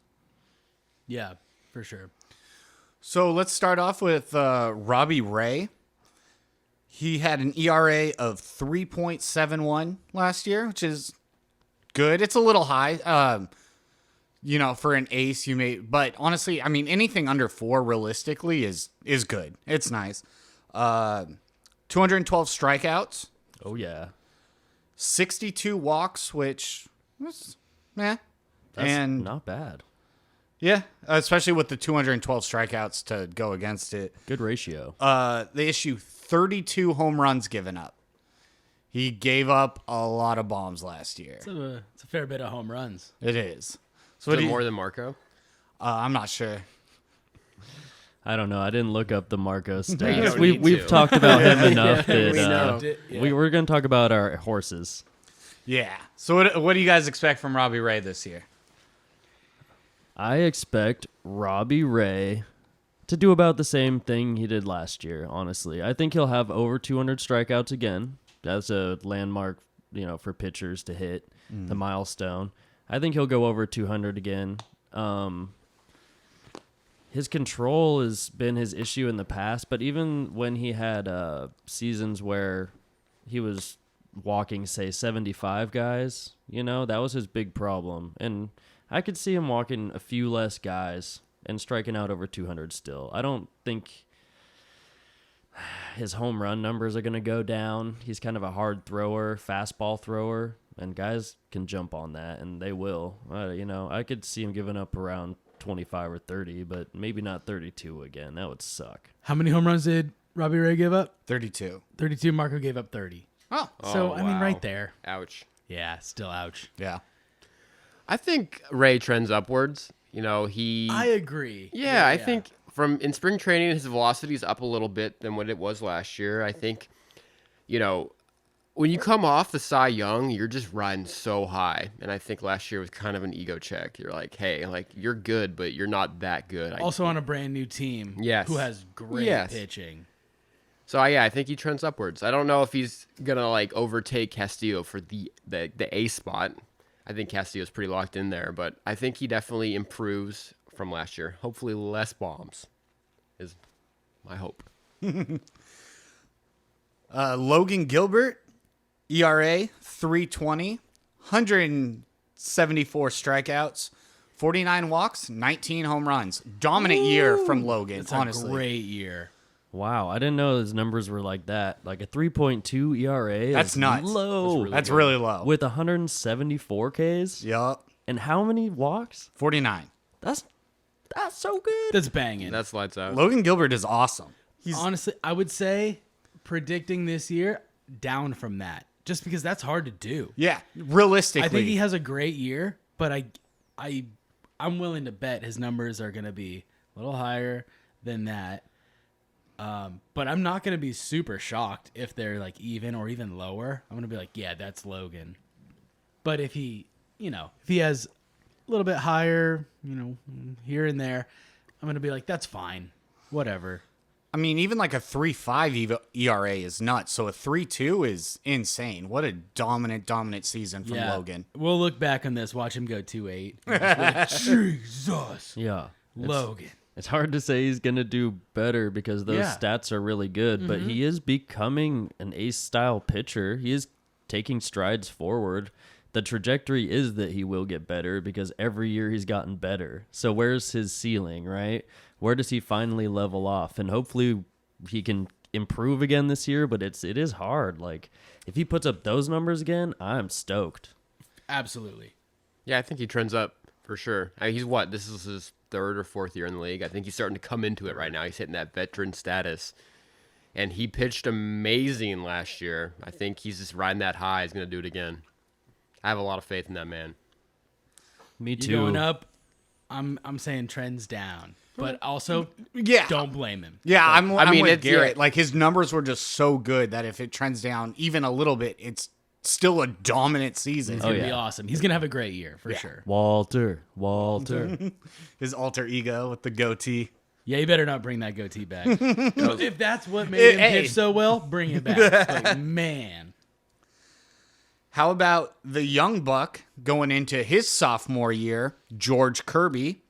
Yeah, for sure. So let's start off with Robbie Ray. He had an ERA of 3.71 last year, which is good. It's a little high, for an ace. But honestly, I mean, anything under 4 realistically is good. It's nice. 212 strikeouts. Oh yeah, 62 walks, which was That's not bad. Yeah, especially with the 212 strikeouts to go against it. Good ratio. They issue 32 home runs given up. He gave up a lot of bombs last year. It's a fair bit of home runs. It is. So Is it more than Marco? I'm not sure. I don't know. I didn't look up the Marco You stats. don't need We've to. talked about him enough that we know. we're going to talk about our horses. Yeah. So what do you guys expect from Robbie Ray this year? I expect Robbie Ray to do about the same thing he did last year, honestly. I think he'll have over 200 strikeouts again. That's a landmark, for pitchers to hit, the milestone. I think he'll go over 200 again. His control has been his issue in the past, but even when he had seasons where he was walking, say, 75 guys, that was his big problem. And I could see him walking a few less guys and striking out over 200 still. I don't think his home run numbers are going to go down. He's kind of a hard thrower, fastball thrower, and guys can jump on that, and they will. I could see him giving up around 25 or 30, but maybe not 32 again. That would suck. How many home runs did Robbie Ray give up? 32. 32. Marco gave up 30. Oh. So, I mean, wow. right there. Ouch. Yeah, still ouch. Yeah. I think Ray trends upwards. I agree. Yeah, I think in spring training, his velocity is up a little bit than what it was last year. I think, when you come off the Cy Young, you're just riding so high. And I think last year was kind of an ego check. You're like, hey, you're good, but you're not that good. Also on a brand new team who has great pitching. So, I think he trends upwards. I don't know if he's going to, overtake Castillo for the A spot. I think Castillo's pretty locked in there, but I think he definitely improves from last year. Hopefully less bombs is my hope. Logan Gilbert, ERA 3.20, 174 strikeouts, 49 walks, 19 home runs. Dominant year from Logan, It's honestly. a great year. Wow, I didn't know his numbers were like that. Like a 3.2 ERA. That's is nuts. Low. That's really low. With 174 Ks. Yup. And how many walks? 49. That's so good. That's banging. That's lights out. Logan Gilbert is awesome. Honestly, I would say predicting this year down from that, just because that's hard to do. Yeah, realistically. I think he has a great year, but I'm willing to bet his numbers are going to be a little higher than that. But I'm not going to be super shocked if they're even or even lower. I'm going to be like, yeah, that's Logan. But if he has a little bit higher, here and there, I'm going to be like, that's fine. Whatever. I mean, even like a 3.5 ERA is nuts. So a 3.2 is insane. What a dominant season from Logan. We'll look back on this, watch him go 2.8. Jesus. Yeah. Logan. It's hard to say he's going to do better because those stats are really good, but he is becoming an ace-style pitcher. He is taking strides forward. The trajectory is that he will get better because every year he's gotten better. So where's his ceiling, right? Where does he finally level off? And hopefully he can improve again this year, but it is hard. Like, if he puts up those numbers again, I'm stoked. Absolutely. Yeah, I think he trends up for sure. I mean, he's what? This is his 3rd or 4th year in the league. I think he's starting to come into it right now. He's hitting that veteran status. And he pitched amazing last year. I think he's just riding that high. He's going to do it again. I have a lot of faith in that man. Me too. You're going up. I'm saying trends down. But also, don't blame him. Yeah, I'm with Garrett. Yeah. Like, his numbers were just so good that if it trends down even a little bit, it's still a dominant season. He's going to be awesome. He's going to have a great year, for sure. Walter. His alter ego with the goatee. Yeah, you better not bring that goatee back. If that's what made him pitch so well, bring it back. Like, man. How about the young buck going into his sophomore year, George Kirby?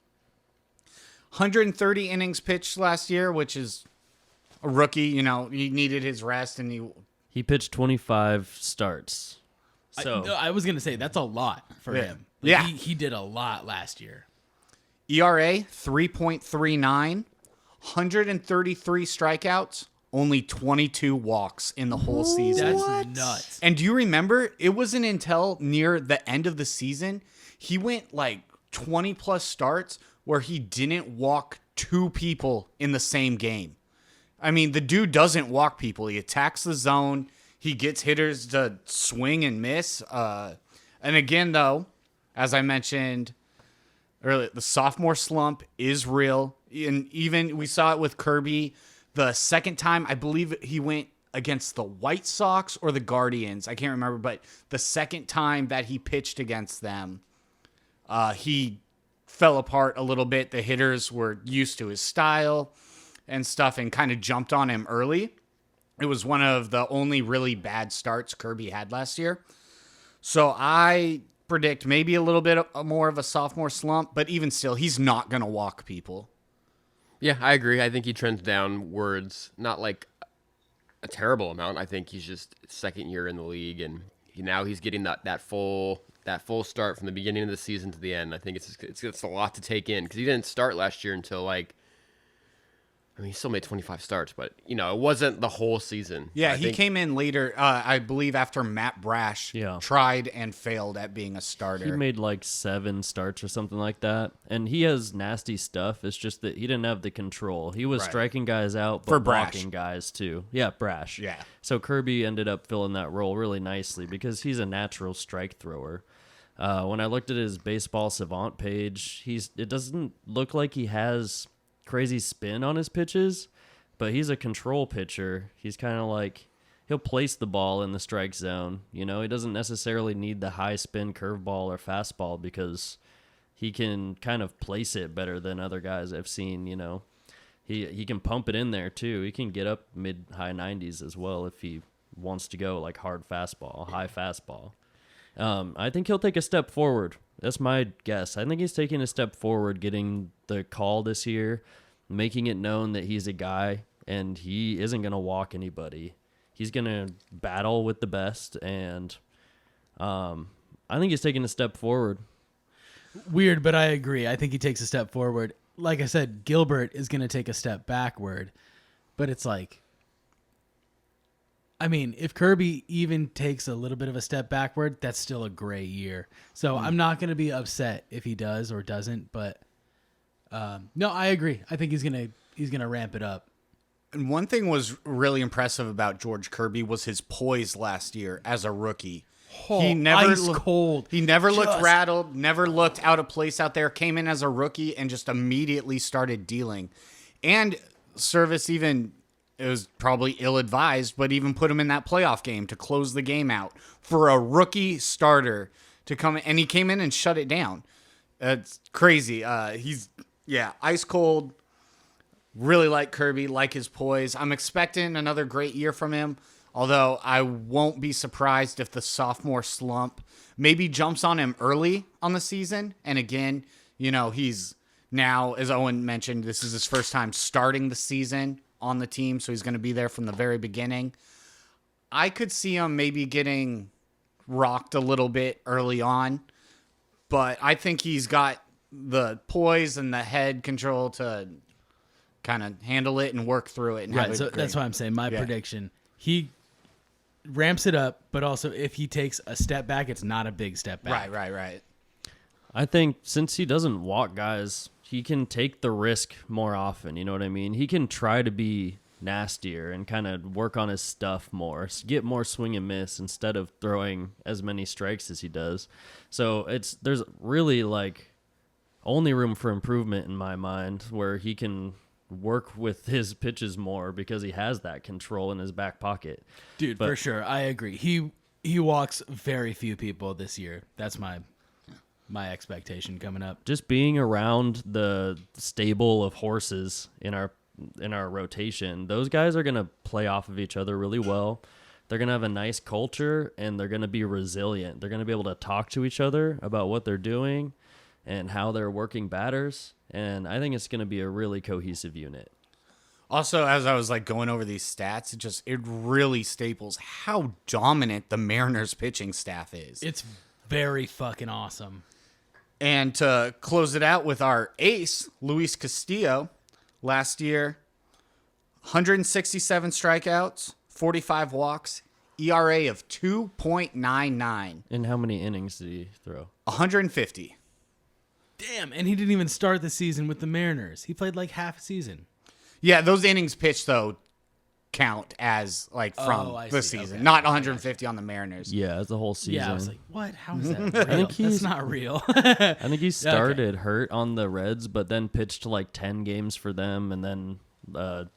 130 innings pitched last year, which is a rookie. You know, he needed his rest, and He pitched 25 starts. So I was going to say, that's a lot for him. Like, Yeah. He did a lot last year. ERA 3.39, 133 strikeouts, only 22 walks in the whole season. That's nuts. And do you remember, it wasn't until near the end of the season, he went like 20 plus starts where he didn't walk 2 people in the same game. I mean, the dude doesn't walk people. He attacks the zone. He gets hitters to swing and miss. And again, though, as I mentioned earlier, the sophomore slump is real. And even we saw it with Kirby. The second time, I believe he went against the White Sox or the Guardians. I can't remember, but the second time that he pitched against them, he fell apart a little bit. The hitters were used to his style and stuff and kind of jumped on him early. It was one of the only really bad starts Kirby had last year. So I predict maybe a little bit more of a sophomore slump, but even still, he's not going to walk people. Yeah, I agree. I think he trends downwards, not like a terrible amount. I think he's just 2nd year in the league, and now he's getting that full start from the beginning of the season to the end. I think it's a lot to take in because he didn't start last year until he still made 25 starts, but it wasn't the whole season. Yeah, he came in later, I believe, after Matt Brash tried and failed at being a starter. he made like 7 starts or something like that. And he has nasty stuff. It's just that he didn't have the control. He was striking guys out, but For Brash. walking guys too. Yeah, Brash. Yeah. So Kirby ended up filling that role really nicely because he's a natural strike thrower. When I looked at his baseball savant page, it doesn't look like he has crazy spin on his pitches, but he's a control pitcher. He's kind of like, he'll place the ball in the strike zone. He doesn't necessarily need the high spin curveball or fastball because he can kind of place it better than other guys I've seen. He can pump it in there too. He can get up mid-high 90s as well if he wants to go like hard fastball, high fastball. I think he'll take a step forward. That's my guess. I think he's taking a step forward, getting the call this year, making it known that he's a guy and he isn't going to walk anybody. He's going to battle with the best, and I think he's taking a step forward. Weird, but I agree. I think he takes a step forward. Like I said, Gilbert is going to take a step backward, but it's like, I mean, if Kirby even takes a little bit of a step backward, that's still a great year. So I'm not going to be upset if he does or doesn't, but no, I agree. I think he's gonna ramp it up. And one thing was really impressive about George Kirby was his poise last year as a rookie. He never ice cold. He never looked Just- rattled, never looked out of place out there, came in as a rookie and just immediately started dealing. And Service even, it was probably ill-advised, but even put him in that playoff game to close the game out for a rookie starter to come in, and he came in and shut it down. It's crazy. He's ice cold, Really like Kirby, like his poise. I'm expecting another great year from him, although I won't be surprised if the sophomore slump maybe jumps on him early on the season. And again, he's now, as Owen mentioned, this is his first time starting the season on the team, so he's going to be there from the very beginning. I could see him maybe getting rocked a little bit early on, but I think he's got the poise and the head control to kind of handle it and work through it. And Right, so that's why I'm saying my prediction. He ramps it up, but also if he takes a step back, it's not a big step back. Right. I think since he doesn't walk guys, he can take the risk more often. You know what I mean? He can try to be nastier and kind of work on his stuff more, get more swing and miss instead of throwing as many strikes as he does. So there's really like only room for improvement in my mind, where he can work with his pitches more because he has that control in his back pocket. Dude, for sure. I agree. He walks very few people this year. That's my expectation coming up. Just being around the stable of horses in our rotation, those guys are going to play off of each other really well. They're going to have a nice culture, and they're going to be resilient. They're going to be able to talk to each other about what they're doing and how they're working batters, and I think it's going to be a really cohesive unit. Also, as I was like going over these stats, it really staples how dominant the Mariners pitching staff is. It's very fucking awesome. And to close it out with our ace, Luis Castillo, last year, 167 strikeouts, 45 walks, ERA of 2.99. And how many innings did he throw? 150. Damn, and he didn't even start the season with the Mariners. He played like half a season. Yeah, those innings pitched, though, count as like from the season, okay. not 150 on the Mariners. Yeah, it's the whole season. Yeah, I was like, what? How is that real? That's not real. I think he started hurt on the Reds, but then pitched like 10 games for them, and then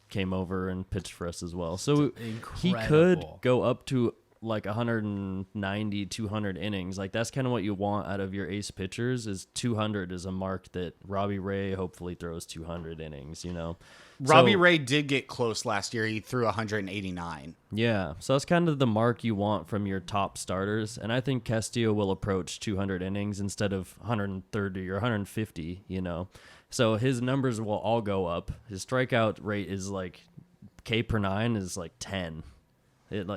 came over and pitched for us as well. So he could go up to like 190, 200 innings. Like that's kind of what you want out of your ace pitchers. Is 200 is a mark that Robbie Ray hopefully throws 200 innings. Robbie Ray did get close last year. He threw 189. Yeah, so that's kind of the mark you want from your top starters, and I think Castillo will approach 200 innings instead of 130 or 150, So his numbers will all go up. His strikeout rate is like K per 9 is like 10.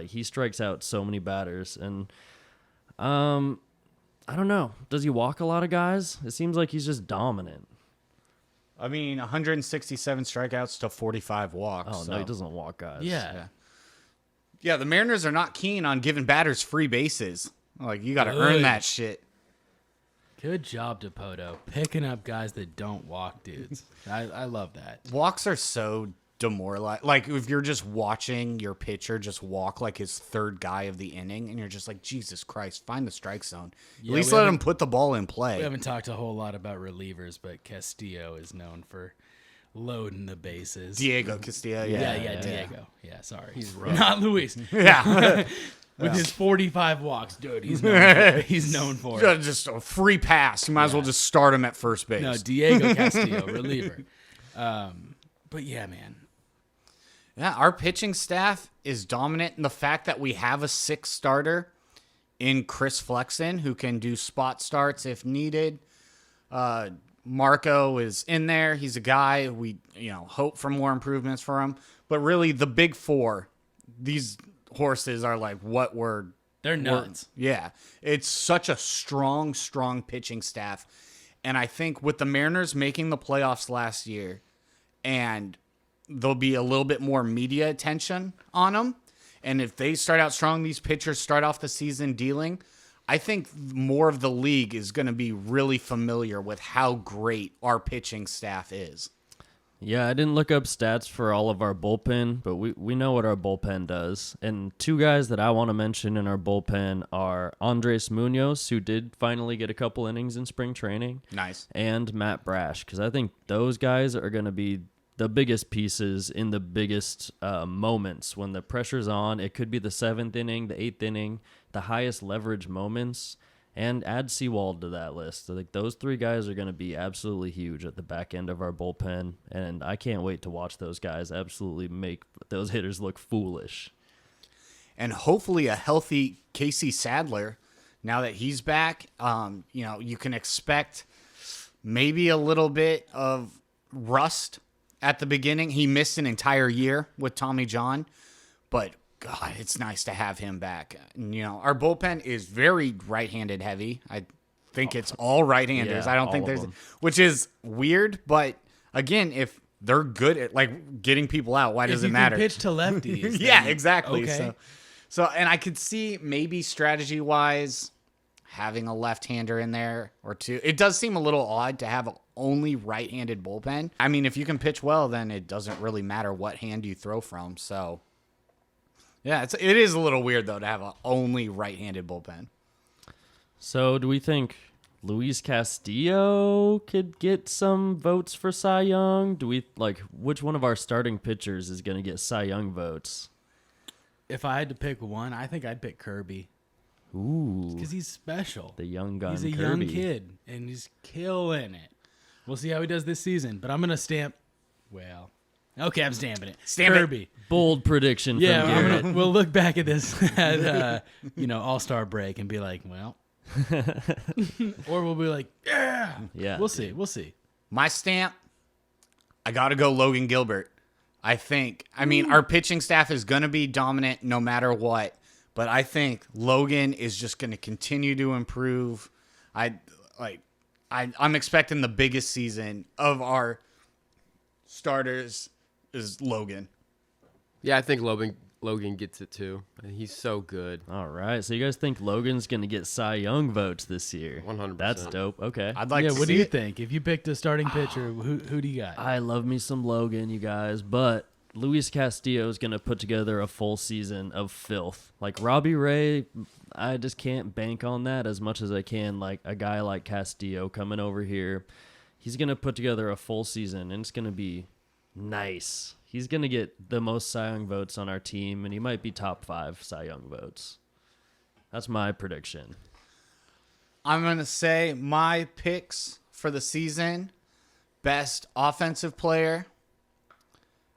He strikes out so many batters, and I don't know. Does he walk a lot of guys? It seems like he's just dominant. I mean, 167 strikeouts to 45 walks. Oh, no, he doesn't walk guys. Yeah, the Mariners are not keen on giving batters free bases. Like, you got to earn that shit. Good job, DePoto. Picking up guys that don't walk dudes. I love that. Walks are so demoralizing. Like, if you're just watching your pitcher just walk like his third guy of the inning, and you're just like, Jesus Christ, find the strike zone. At least let him put the ball in play. We haven't talked a whole lot about relievers, but Castillo is known for loading the bases. Diego Castillo. Yeah, Diego. Yeah, sorry. He's not Luis. Yeah. With his 45 walks, dude, he's known for it. Just a free pass. You might as well just start him at first base. No, Diego Castillo, reliever. But yeah, man. Yeah, our pitching staff is dominant in the fact that we have a sixth starter in Chris Flexen who can do spot starts if needed. Marco is in there. He's a guy we hope for more improvements for him. But really, the big four, these horses are like what they're nuts. Yeah, it's such a strong pitching staff. And I think with the Mariners making the playoffs last year, and there'll be a little bit more media attention on them. And if they start out strong, these pitchers start off the season dealing, I think more of the league is going to be really familiar with how great our pitching staff is. Yeah, I didn't look up stats for all of our bullpen, but we know what our bullpen does. And two guys that I want to mention in our bullpen are Andres Munoz, who did finally get a couple innings in spring training. Nice. And Matt Brash, because I think those guys are going to be the biggest pieces in the biggest moments when the pressure's on. It could be the 7th inning, the 8th inning, the highest leverage moments. and add Seawald to that list. So, like, those three guys are going to be absolutely huge at the back end of our bullpen, and I can't wait to watch those guys absolutely make those hitters look foolish. And hopefully a healthy Casey Sadler. Now that he's back, you can expect maybe a little bit of rust at the beginning. He missed an entire year with Tommy John, but God, it's nice to have him back. And, our bullpen is very right-handed heavy. I think it's all right-handers. Yeah, I don't all think of there's, them. which is weird. But again, if they're good at like getting people out, why does if it you matter? can pitch to lefties. Yeah, then- exactly. Okay. So, and I could see maybe strategy-wise having a left-hander in there or two. It does seem a little odd to have a only right-handed bullpen. I mean, if you can pitch well, then it doesn't really matter what hand you throw from. So, yeah, it is a little weird though to have a only right-handed bullpen. So do we think Luis Castillo could get some votes for Cy Young? Do we which one of our starting pitchers is going to get Cy Young votes? If I had to pick one, I think I'd pick Kirby Ooh, because he's special. the young gun He's a Kirby. young kid, and he's killing it. We'll see how he does this season, but I'm going to stamp. Well, okay, I'm stamping it. Stamp it. Kirby. Bold prediction Yeah, from Garrett. we'll look back at this at All-Star break and be like, well, or we'll be like, yeah. Yeah, We'll see. My stamp, I got to go Logan Gilbert. I mean, our pitching staff is going to be dominant no matter what, but I think Logan is just going to continue to improve. I'm expecting the biggest season of our starters is Logan. Yeah, I think Logan gets it too. He's so good. All right, so you guys think Logan's going to get Cy Young votes this year? 100%. That's dope. Okay. I'd like Yeah, to what do see you it. think? If you picked a starting pitcher, who do you got? I love me some Logan, you guys, but Luis Castillo is going to put together a full season of filth. Like Robbie Ray, I just can't bank on that as much as I can. Like a guy like Castillo coming over here, he's going to put together a full season, and it's going to be nice. He's going to get the most Cy Young votes on our team, and he might be top 5 Cy Young votes. That's my prediction. I'm going to say my picks for the season, best offensive player.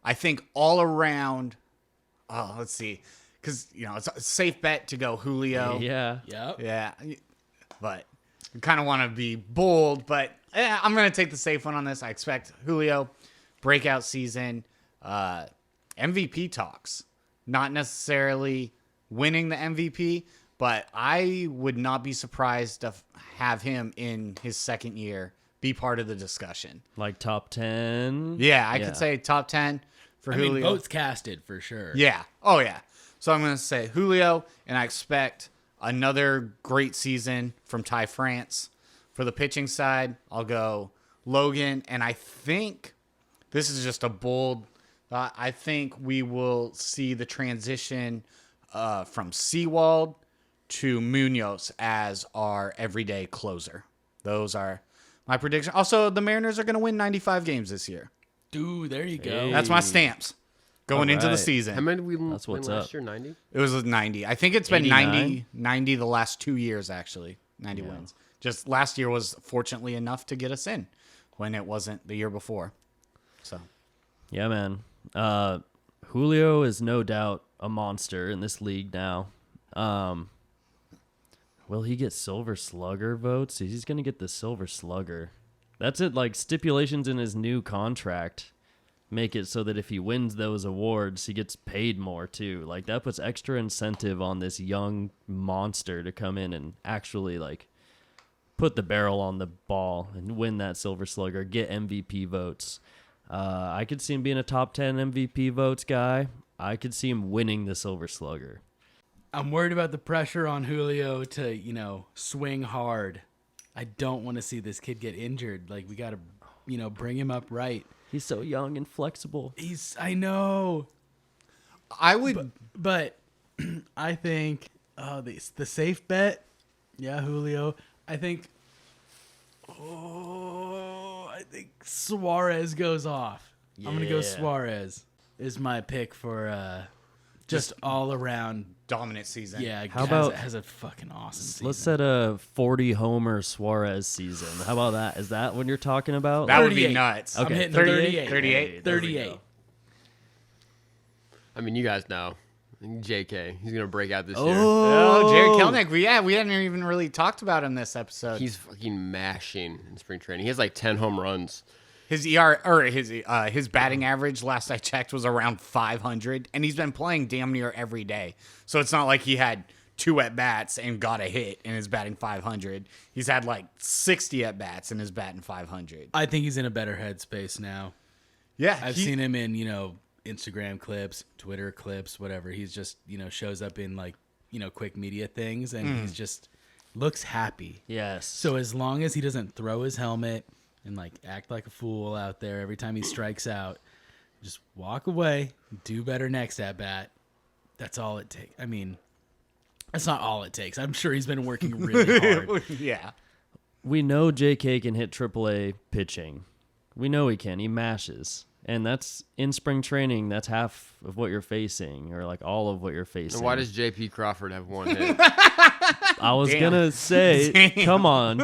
I think all around, let's see, because, it's a safe bet to go Julio. Yeah. Yep. Yeah, but I kind of want to be bold, but I'm going to take the safe one on this. I expect Julio, breakout season, MVP talks. Not necessarily winning the MVP, but I would not be surprised to have him in his second year be part of the discussion. Like top 10. Yeah, I could say top 10 for I Julio. mean, votes casted for sure. Yeah. Oh, yeah. So I'm going to say Julio, and I expect another great season from Ty France. For the pitching side, I'll go Logan, and I think this is just a bold. I think we will see the transition from Seawald to Munoz as our everyday closer. Those are my predictions. Also, the Mariners are going to win 95 games this year. Dude, there you go. Hey. That's my stamps going into the Alright. season. How many did we That's win what's last up. year? 90? It was 90. I think it's been 89? 90 the last 2 years, actually. 90 wins. Just last year was fortunately enough to get us in when it wasn't the year before. So, Yeah, man. Julio is no doubt a monster in this league now. Will he get Silver Slugger votes? He's going to get the Silver Slugger. That's it. Like, stipulations in his new contract make it so that if he wins those awards, he gets paid more, too. Like, that puts extra incentive on this young monster to come in and actually, like, put the barrel on the ball and win that Silver Slugger, get MVP votes. I could see him being a top 10 MVP votes guy. I could see him winning the Silver Slugger. I'm worried about the pressure on Julio to, swing hard. I don't want to see this kid get injured. Like, we got to, bring him up right. He's so young and flexible. I know. I would. But I think the safe bet, yeah, Julio. I think Suarez goes off. I'm gonna go Yeah. Suarez is my pick for Just all around. dominant season. Yeah. How about- has a fucking awesome season. Let's set a 40 homer Suarez season. How about that? Is that what you're talking about? That would be 38. nuts. I'm Okay, hitting 38. 38. 38. 38. I mean, you guys know. JK, he's going to break out this year. Oh, Jared Kelenic. We hadn't even really talked about him this episode. He's fucking mashing in spring training. He has like 10 home runs. His his batting average last I checked was around 500, and he's been playing damn near every day. So it's not like he had 2 at bats and got a hit and is batting 500. He's had like 60 at bats and is batting 500. I think he's in a better headspace now. Yeah, I've seen him in, Instagram clips, Twitter clips, whatever. He's just, shows up in like, quick media things, and he's just looks happy. Yes. So as long as he doesn't throw his helmet and like act like a fool out there every time he strikes out, just walk away, do better next at bat. That's all it takes. I mean, that's not all it takes. I'm sure he's been working really hard. yeah. We know JK can hit AAA pitching. We know he can. He mashes. And that's in spring training. That's half of what you're facing, or like all of what you're facing. And why does JP Crawford have 1 hit? I was Damn. gonna say, Damn. come on,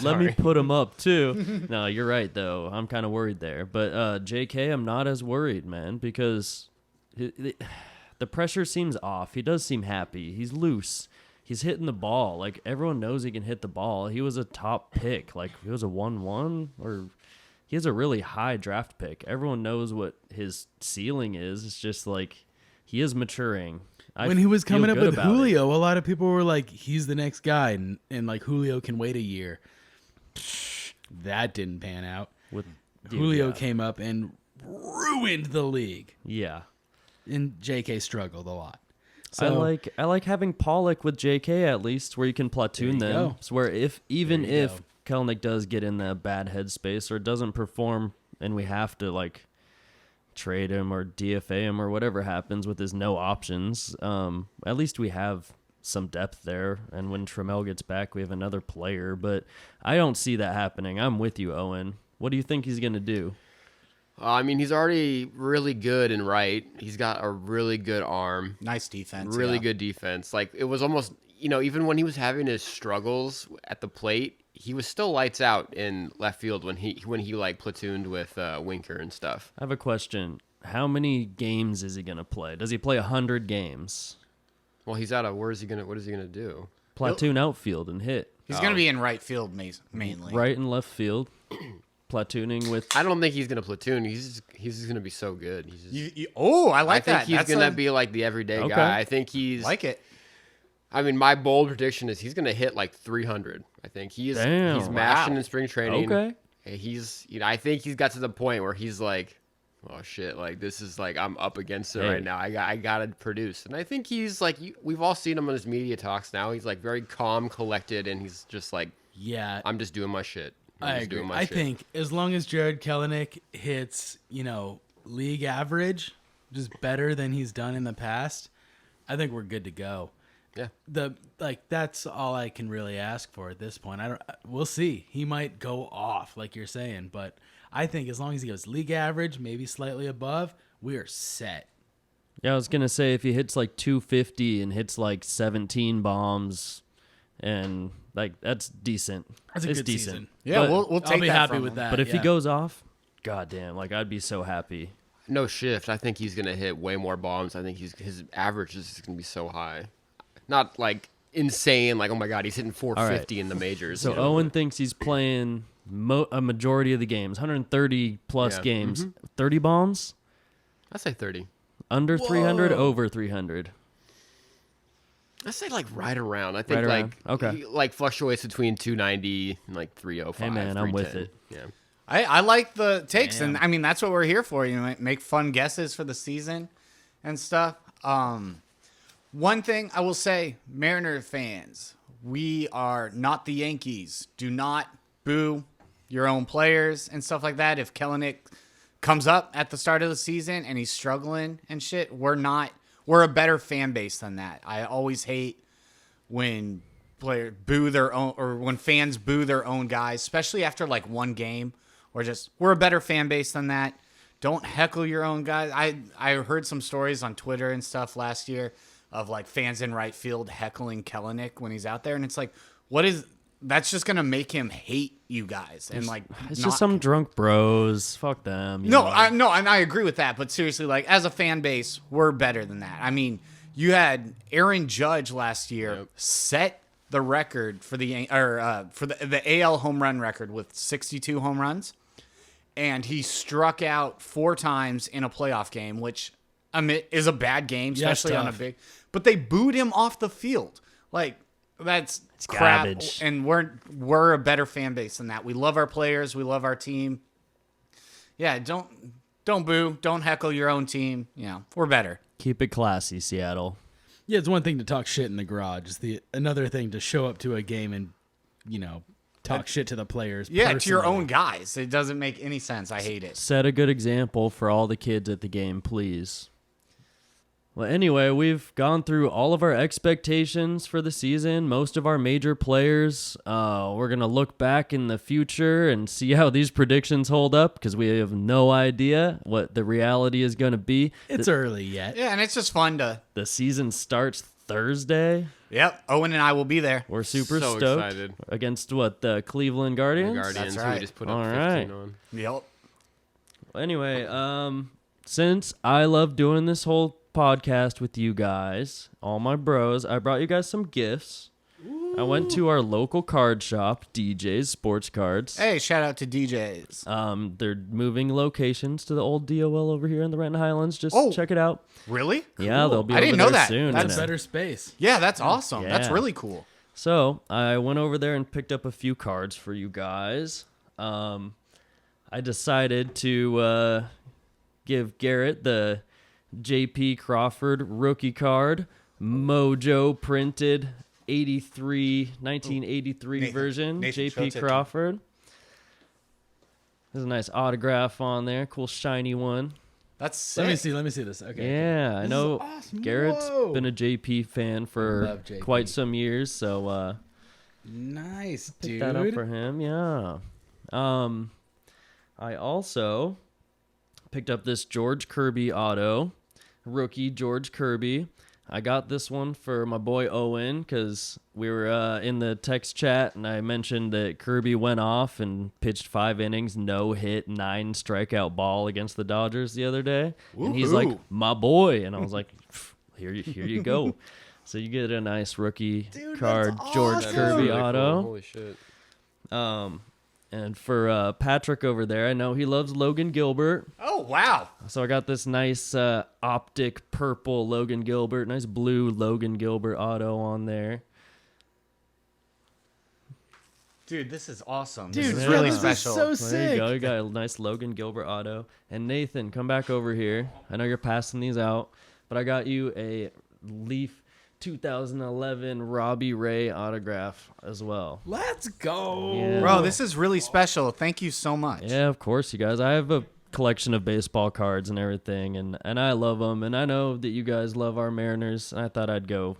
let me put him up too. No, you're right though. I'm kind of worried there, but JK, I'm not as worried, man, because the pressure seems off. He does seem happy. He's loose. He's hitting the ball. Like everyone knows he can hit the ball. He was a top pick. Like he was a 1-1 or. He has a really high draft pick. Everyone knows what his ceiling is. It's just like he is maturing. When he was feel coming up good with about it. Julio, a lot of people were like, he's the next guy, and like Julio can wait a year. That didn't pan out. With Julio yeah. came up and ruined the league, Yeah. and JK struggled a lot. So I like having Pollock with JK at least, where you can platoon There you them. go. So where even There you if go. Kelenic does get in that bad headspace or doesn't perform, and we have to like trade him or DFA him or whatever happens with his no options, at least we have some depth there. And when Trammell gets back, we have another player. But I don't see that happening. I'm with you, Owen. What do you think he's gonna do? I mean, he's already really good in right. He's got a really good arm. Nice defense. Really yeah. good defense. Like, it was almost, even when he was having his struggles at the plate, he was still lights out in left field when he like platooned with Winker and stuff. I have a question. How many games is he gonna play? Does he play 100 games? Well, he's out of what is he gonna do? Platoon outfield and hit. He's going to be in right field mainly. Right and left field. Platooning with. I don't think he's gonna platoon. He's just gonna be so good. He's just, I I like think that. he's That's gonna a- be like the everyday Okay. guy. I think he's like it. I mean, my bold prediction is he's gonna hit like 300. I think he's Damn. mashing Wow. in spring training. Okay. He's I think he's got to the point where he's like, oh shit, like this is like I'm up against it Hey. right now. I gotta produce, and I think he's like we've all seen him on his media talks now. He's like very calm, collected, and he's just like, yeah, I'm just doing my shit. I'm I just agree. doing my I shit. think as long as Jared Kelenic hits, league average, just better than he's done in the past, I think we're good to go. Yeah. That's all I can really ask for at this point. We'll see. He might go off like you're saying, but I think as long as he goes league average, maybe slightly above, we are set. Yeah, I was gonna say if he hits like 250 and hits like 17 bombs, and like that's decent. That's a it's good decent. season. Yeah, But- we'll take I'll be that happy from with him. that. But if he yeah. goes off, goddamn, like I'd be so happy. No shift. I think he's gonna hit way more bombs. I think his average is gonna be so high, not like insane. Like, oh my god, he's hitting 450 in the majors. So Owen thinks he's playing a majority of the games, 130 plus Yeah. games, 30 bombs, I say 30. under 300, over 300. I say like right around. I think Right around. like Okay. he, like fluctuates between 290 and like 305. Hey, man, I'm with 310. Yeah. I like the takes, and Damn. I mean that's what we're here for. Make fun guesses for the season and stuff. One thing I will say, Mariner fans, we are not the Yankees. Do not boo your own players and stuff like that. If Kelenic comes up at the start of the season and he's struggling and shit, we're a better fan base than that. I always hate when players boo their own, or when fans boo their own guys, especially after like one game. We're a better fan base than that. Don't heckle your own guys. I heard some stories on Twitter and stuff last year of like fans in right field heckling Kellenic when he's out there, and it's like, that's just gonna make him hate you guys and like It's just some drunk bros. Fuck them. you know? and I agree with that, but seriously, like as a fan base, we're better than that. I mean, you had Aaron Judge last year set the record for the AL home run record with 62 home runs, and he struck out 4 times in a playoff game, which is a bad game, especially on a big. But they booed him off the field. Like that's crap, garbage. and we're a better fan base than that. We love our players, we love our team. Yeah, don't boo, don't heckle your own team. You know, we're better. Keep it classy, Seattle. Yeah, it's one thing to talk shit in the garage. It's another thing to show up to a game and, talk shit to the players. Yeah, to your personally. own guys. It doesn't make any sense. I hate it. Set a good example for all the kids at the game, please. Well, anyway, we've gone through all of our expectations for the season, most of our major players. We're going to look back in the future and see how these predictions hold up because we have no idea what the reality is going to be. It's early yet. Yeah, and it's just fun to. The season starts Thursday. Yep, Owen and I will be there. We're super So stoked. excited. Against what, the Cleveland Guardians? The Guardians, right. who just put up All 15 right. on. Yep. Anyway, since I love doing this whole podcast with you guys, all my bros, I brought you guys some gifts. I went to our local card shop, DJ's Sports Cards. Hey, shout out to DJs. They're moving locations to the old DOL over here in the Renton Highlands. Just Oh. check it out. Really? Yeah, they'll be I over didn't know there that. soon. That's you know. Better space. Yeah, that's awesome. That's Yeah. really cool. So I went over there and picked up a few cards for you guys. I decided to give Garrett the J.P. Crawford rookie card, Mojo printed 1983 version, Nathan, show J.P. it to Crawford. There's a nice autograph on there, cool shiny one. That's sick. Let me see this. Okay. Yeah, I This know is awesome. Garrett's Whoa. been a JP fan for Love JP. quite some years, so Nice, pick dude. that up for him. Yeah. I also picked up this George Kirby auto, rookie George Kirby. I got this one for my boy Owen because we were in the text chat and I mentioned that Kirby went off and pitched 5 innings, no hit, 9 strikeout ball against the Dodgers the other day. And he's like, Woohoo. my boy. And I was like, here you go. So you get a nice rookie Dude, card, that's George awesome. Kirby Really cool. auto. Holy shit. And for Patrick over there, I know he loves Logan Gilbert. Oh, wow. So I got this nice optic purple Logan Gilbert, nice blue Logan Gilbert auto on there. Dude, this is awesome. Dude, this is yeah, really this is special. so There sick. you go. You got a nice Logan Gilbert auto. And Nathan, come back over here. I know you're passing these out, but I got you a Leaf 2011 Robbie Ray autograph as well. Let's go. Yeah. Bro, this is really special. Thank you so much. Yeah, of course, you guys. I have a collection of baseball cards and everything, and I love them. And I know that you guys love our Mariners, and I thought I'd go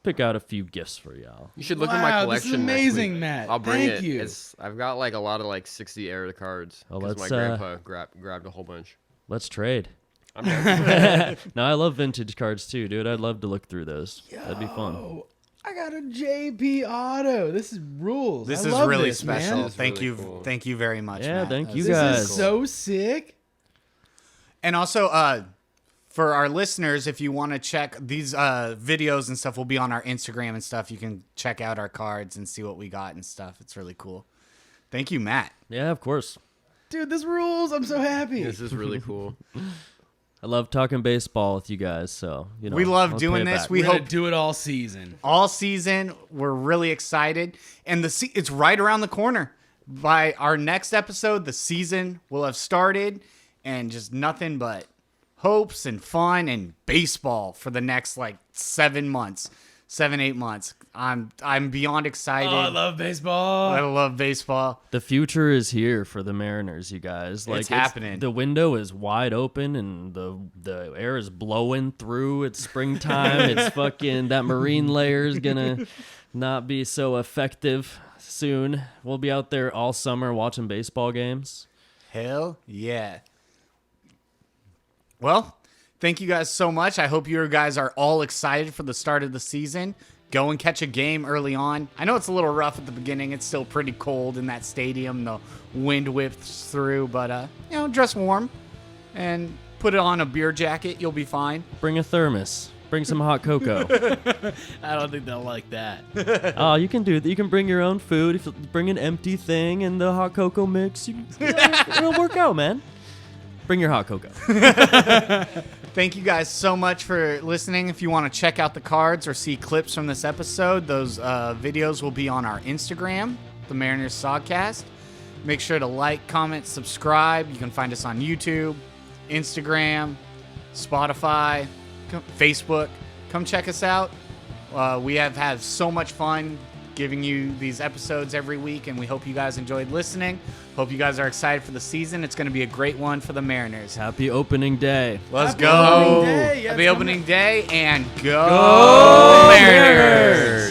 pick out a few gifts for y'all. You should look at my Wow, collection. this is next amazing, week. Matt. I'll bring Thank it. you. I've got like a lot of like 60 era cards Well, because my let's, grandpa grabbed a whole bunch. Let's trade. I'm down. No, I love vintage cards too, dude. I'd love to look through those. That'd be fun. Oh, I got a JP auto. This is rules. This I is love really this, special. man. It's Thank really you. cool. Thank you very much. Yeah, Matt. thank you This guys. is so sick. And also, for our listeners, if you want to check these videos and stuff, will be on our Instagram and stuff. You can check out our cards and see what we got and stuff. It's really cool. Thank you, Matt. Yeah, of course. Dude, this rules. I'm so happy. This is really cool. I love talking baseball with you guys, so you know We love I'll doing pay it this. back. We We're gonna hope do it all season. all season. We're really excited, and it's right around the corner. By our next episode, the season will have started, and just nothing but hopes and fun and baseball for the next like 7 months, 8 months. I'm beyond excited. Oh, I love baseball. I love baseball. The future is here for the Mariners, you guys. Like happening. The window is wide open and the air is blowing through. It's springtime. It's fucking that marine layer is gonna not be so effective soon. We'll be out there all summer watching baseball games. Hell yeah. Well, thank you guys so much. I hope you guys are all excited for the start of the season. Go and catch a game early on. I know it's a little rough at the beginning. It's still pretty cold in that stadium. The wind whips through, but dress warm and put it on a beer jacket. You'll be fine. Bring a thermos. Bring some hot cocoa. I don't think they'll like that. Oh, you can do that. You can bring your own food. If you bring an empty thing and the hot cocoa mix, it'll work out, man. Bring your hot cocoa. Thank you guys so much for listening. If you want to check out the cards or see clips from this episode, those videos will be on our Instagram, the Mariners Sogcast. Make sure to like, comment, subscribe. You can find us on YouTube, Instagram, Spotify, Facebook. Come check us out. We have had so much fun giving you these episodes every week, and we hope you guys enjoyed listening. Hope you guys are excited for the season. It's going to be a great one for the Mariners. Happy opening day. Let's Happy go. opening day. Yeah, Happy it's opening day, and go Mariners!